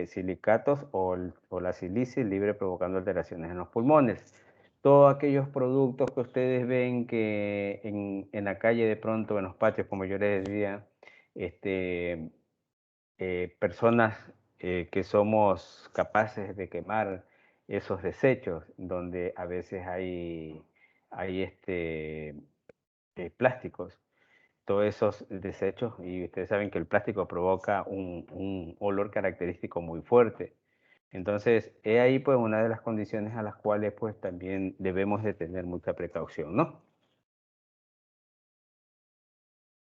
silicatos o la silicia libre provocando alteraciones en los pulmones. Todos aquellos productos que ustedes ven que en la calle de pronto, en los patios, como yo les decía, personas que somos capaces de quemar esos desechos, donde a veces hay plásticos, todos esos desechos, y ustedes saben que el plástico provoca un olor característico muy fuerte. Entonces, es ahí pues una de las condiciones a las cuales pues también debemos de tener mucha precaución, ¿no?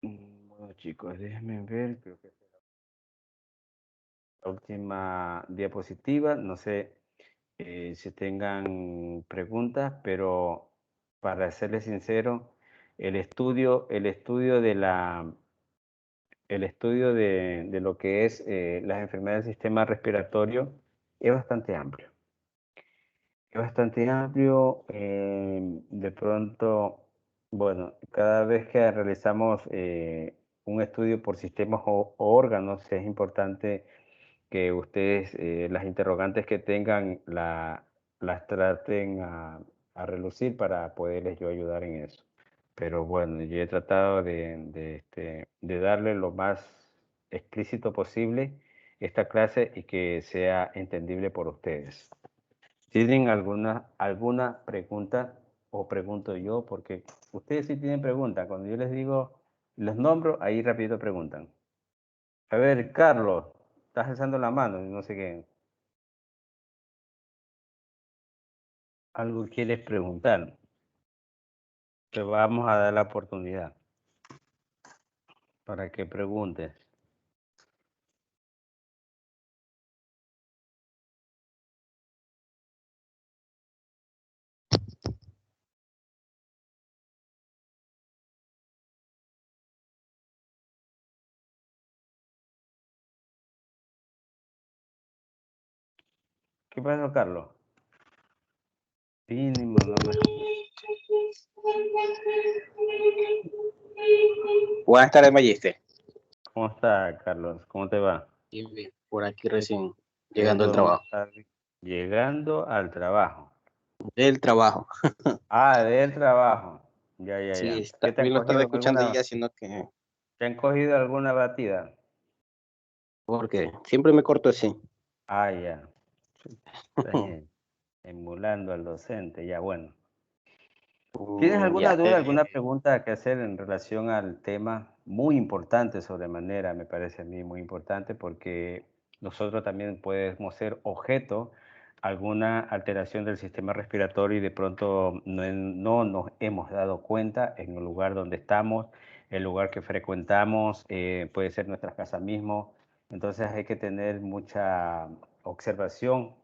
Bueno, chicos, déjenme ver, creo que la última diapositiva, no sé si tengan preguntas, pero para serles sincero, el estudio de lo que es las enfermedades del sistema respiratorio es bastante amplio. Es bastante amplio. De pronto, bueno, cada vez que realizamos un estudio por sistemas o órganos, es importante que ustedes las interrogantes que tengan las traten a relucir para poderles yo ayudar en eso. Pero bueno, yo he tratado de darle lo más explícito posible esta clase y que sea entendible por ustedes. ¿Tienen alguna pregunta o pregunto yo? Porque ustedes sí tienen preguntas. Cuando yo les digo, los nombro, ahí rápido preguntan. A ver, Carlos, estás alzando la mano, no sé qué. Algo quieres preguntar. Te vamos a dar la oportunidad para que preguntes. ¿Qué pasó, Carlos? Mínimo, no me... Buenas tardes, Magister. ¿Cómo está, Carlos? ¿Cómo te va? Bien, bien. Por aquí recién llegando al trabajo. Llegando al trabajo. Del trabajo. Ah, del trabajo. Ya. Sí, ¿Qué te también han lo estaba cogido escuchando ya, sino que... ¿Te han cogido alguna batida? Porque siempre me corto así. Ah, ya. Estás emulando al docente, ya bueno. ¿Tienes alguna Ya, duda, alguna pregunta que hacer en relación al tema muy importante sobremanera, me parece a mí muy importante, porque nosotros también podemos ser objeto alguna alteración del sistema respiratorio y de pronto no nos hemos dado cuenta en el lugar donde estamos, el lugar que frecuentamos, puede ser nuestra casa mismo. Entonces hay que tener mucha observación,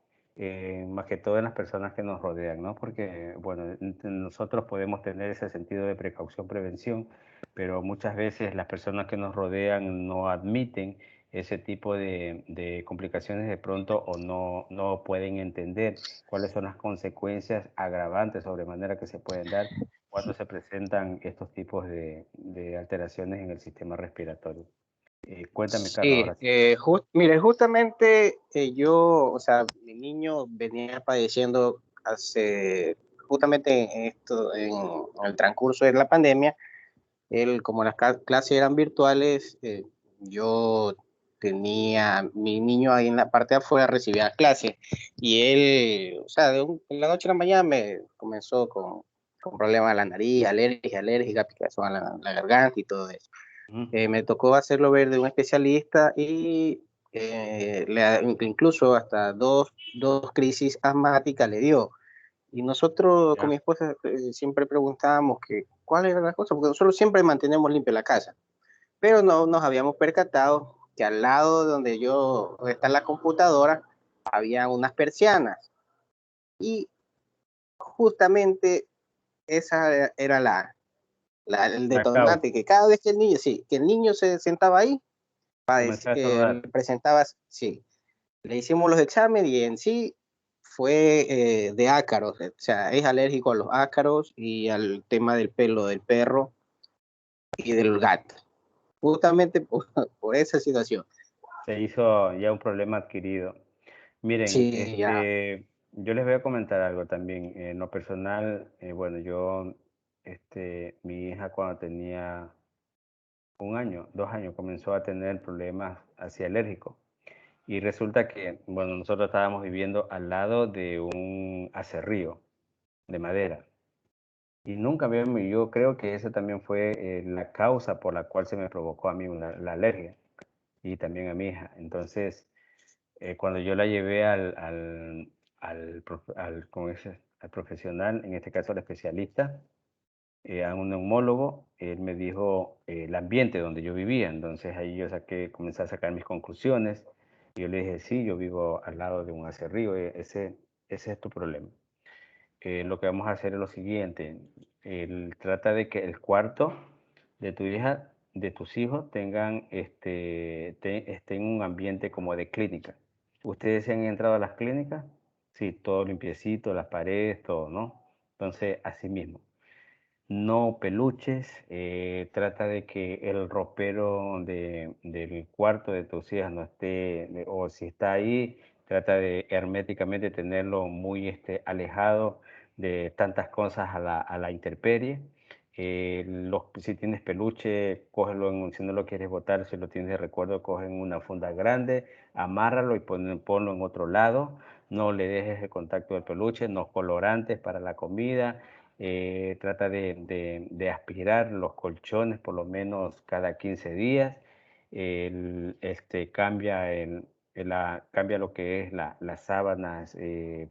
más que todo en las personas que nos rodean, ¿no? Porque, bueno, nosotros podemos tener ese sentido de precaución, prevención, pero muchas veces las personas que nos rodean no admiten ese tipo de complicaciones de pronto o no pueden entender cuáles son las consecuencias agravantes sobremanera que se pueden dar cuando se presentan estos tipos de alteraciones en el sistema respiratorio. Cuéntame, Carlos, Sí, ahora sí. mire, justamente yo, o sea, mi niño venía padeciendo justamente en el transcurso de la pandemia. Él, como las clases eran virtuales, yo tenía mi niño ahí en la parte de afuera, recibía clases, y él, o sea, en la noche a la mañana me comenzó con problemas de la nariz, alérgica, picazón a la garganta y todo eso. Me tocó hacerlo ver de un especialista y incluso hasta dos crisis asmáticas le dio. Y nosotros con mi esposa siempre preguntábamos que cuál era la cosa, porque nosotros siempre mantenemos limpia la casa, pero no nos habíamos percatado que al lado donde está la computadora, había unas persianas. Y justamente esa era el La causa, detonante, que cada vez que el niño se sentaba ahí, comenzar a estornudar. presentaba, sí, le hicimos los exámenes y en sí fue de ácaros, o sea, es alérgico a los ácaros y al tema del pelo del perro y del gato, justamente por esa situación. Se hizo ya un problema adquirido. Miren, Sí, ya. yo les voy a comentar algo también. En lo personal, bueno, mi hija cuando tenía 1 año, 2 años, comenzó a tener problemas así alérgicos. Y resulta que, bueno, nosotros estábamos viviendo al lado de un aserrío de madera. Y nunca yo creo que esa también fue la causa por la cual se me provocó a mí la alergia y también a mi hija. Entonces, cuando yo la llevé al profesional, en este caso al especialista, a un neumólogo, él me dijo el ambiente donde yo vivía. Entonces ahí comencé a sacar mis conclusiones. Y yo le dije, sí, yo vivo al lado de un aserrío, ese es tu problema. Lo que vamos a hacer es lo siguiente, trata de que el cuarto de tu hija, de tus hijos, esté en un ambiente como de clínica. ¿Ustedes se han entrado a las clínicas? Sí, todo limpiecito, las paredes, todo, ¿no? Entonces, así mismo. No peluches, trata de que el ropero del cuarto de tus hijas no esté, o si está ahí, trata de herméticamente tenerlo muy alejado de tantas cosas a la intemperie. Si tienes peluche, si no lo quieres botar, si lo tienes de recuerdo, coge en una funda grande, amárralo y ponlo en otro lado. No le dejes el contacto del peluche, no colorantes para la comida. Trata de aspirar los colchones por lo menos cada 15 días. Cambia lo que es las sábanas,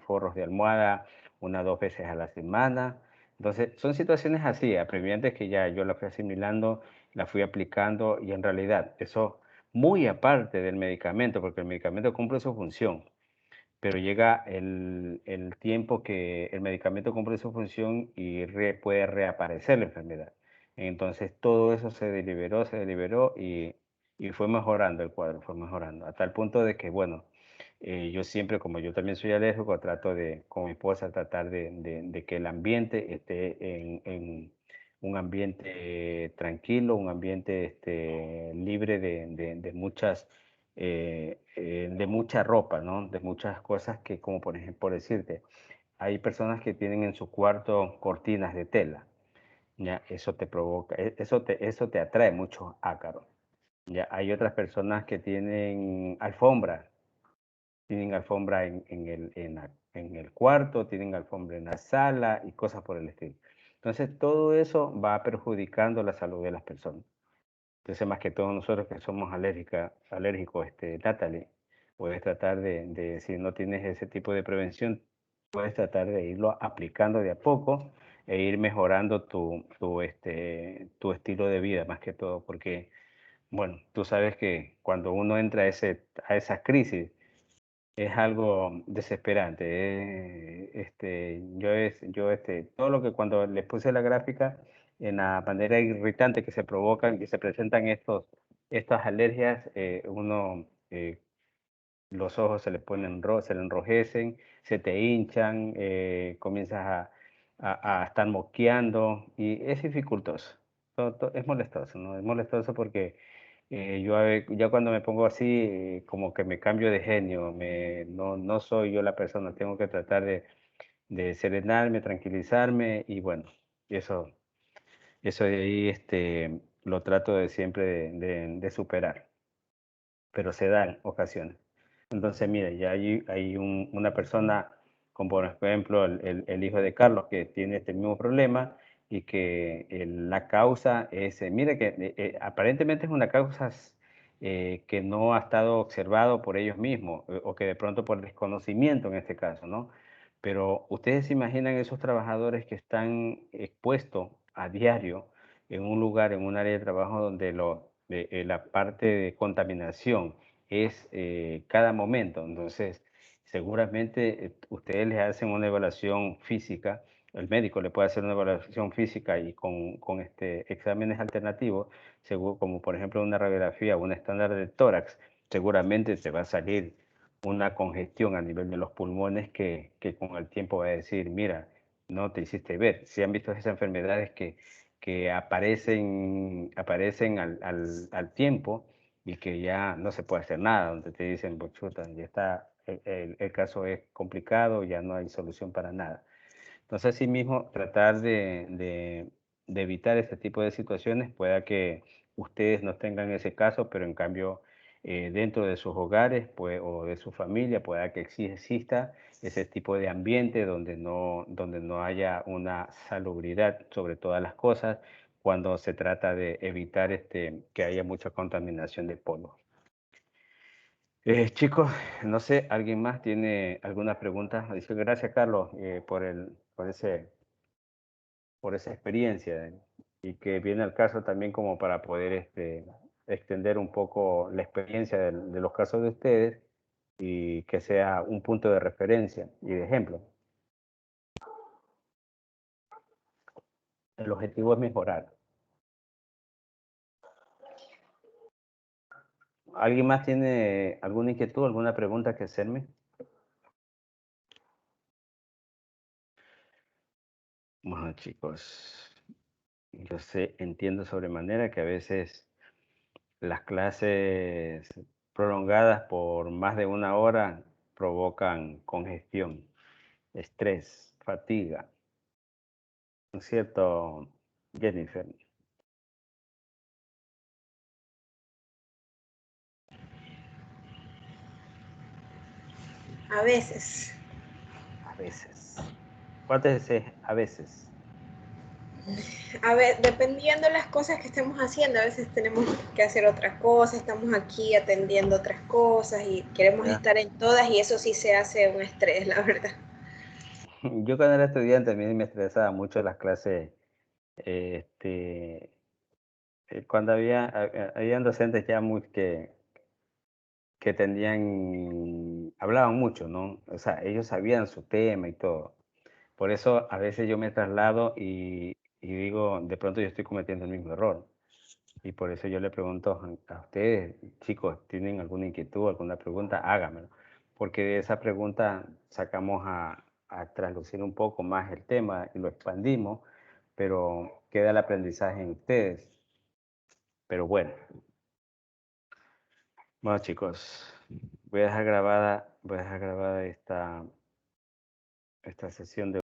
forros de almohada, 1 o 2 veces a la semana. Entonces, son situaciones así, apremiantes que ya yo las fui asimilando, las fui aplicando y en realidad eso muy aparte del medicamento, porque el medicamento cumple su función, pero llega el tiempo que el medicamento cumple su función y puede reaparecer la enfermedad. Entonces todo eso se deliberó y fue mejorando el cuadro, fue mejorando, a tal punto de que, bueno, yo siempre, como yo también soy alérgico, trato con mi esposa, tratar de que el ambiente esté en un ambiente tranquilo, un ambiente libre de mucha ropa, ¿no? De muchas cosas que, como por ejemplo, por decirte, hay personas que tienen en su cuarto cortinas de tela, ¿ya? Eso te provoca, eso te atrae muchos ácaros, ¿ya? Hay otras personas que tienen alfombra en el cuarto, tienen alfombra en la sala y cosas por el estilo. Entonces, todo eso va perjudicando la salud de las personas. Entonces, más que todos nosotros que somos alérgicos, Natalie, puedes tratar si no tienes ese tipo de prevención, puedes tratar de irlo aplicando de a poco e ir mejorando tu estilo de vida, más que todo, porque, bueno, tú sabes que cuando uno entra a esas crisis, es algo desesperante. Todo lo que cuando les puse la gráfica, en la manera irritante que se provocan, que se presentan estas alergias, los ojos se le ponen se le enrojecen, se te hinchan, comienzas a estar mosqueando y es dificultoso. Es molestoso, ¿no? Es molestoso porque ya cuando me pongo así, como que me cambio de genio, no soy yo la persona, tengo que tratar de serenarme, tranquilizarme y bueno, eso de ahí lo trato de siempre de superar, pero se dan ocasiones. Entonces, mire, ya hay una persona, como por ejemplo el hijo de Carlos, que tiene este mismo problema y que la causa es, mire que aparentemente es una causa que no ha estado observado por ellos mismos o que de pronto por desconocimiento en este caso, ¿no? Pero ustedes se imaginan esos trabajadores que están expuestos a diario en un lugar, en un área de trabajo donde la parte de contaminación es cada momento. Entonces, seguramente ustedes les hacen una evaluación física, el médico le puede hacer una evaluación física y con exámenes alternativos, como por ejemplo una radiografía o un estándar de tórax, seguramente te va a salir una congestión a nivel de los pulmones que con el tiempo va a decir, mira, no te hiciste ver. Si han visto esas enfermedades que aparecen al tiempo y que ya no se puede hacer nada, donde te dicen, bochuta, ya está, el caso es complicado, ya no hay solución para nada. Entonces, así mismo, tratar de evitar este tipo de situaciones, pueda que ustedes no tengan ese caso, pero en cambio, dentro de sus hogares pues, o de su familia, pueda que exista ese tipo de ambiente donde no haya una salubridad sobre todas las cosas cuando se trata de evitar que haya mucha contaminación de polvo. Chicos, no sé, ¿alguien más tiene alguna pregunta? Dice, gracias, Carlos, por esa experiencia y que viene al caso también como para poder extender un poco la experiencia de los casos de ustedes y que sea un punto de referencia y de ejemplo. El objetivo es mejorar. ¿Alguien más tiene alguna inquietud, alguna pregunta que hacerme? Bueno, chicos, yo entiendo sobremanera que a veces las clases prolongadas por más de una hora provocan congestión, estrés, fatiga. ¿No es cierto, Jennifer? A veces. A veces. ¿Cuántas veces a veces? A ver, dependiendo de las cosas que estemos haciendo, a veces tenemos que hacer otras cosas, estamos aquí atendiendo otras cosas y queremos Ya. estar en todas y eso sí se hace un estrés, la verdad. Yo cuando era estudiante también me estresaba mucho las clases, cuando habían docentes ya que hablaban mucho, ¿no? O sea, ellos sabían su tema y todo. Por eso a veces yo me traslado y digo, de pronto yo estoy cometiendo el mismo error. Y por eso yo le pregunto a ustedes, chicos, ¿tienen alguna inquietud, alguna pregunta? Hágamelo. Porque de esa pregunta sacamos a traslucir un poco más el tema y lo expandimos, pero queda el aprendizaje en ustedes. Pero bueno, chicos, voy a dejar grabada esta sesión de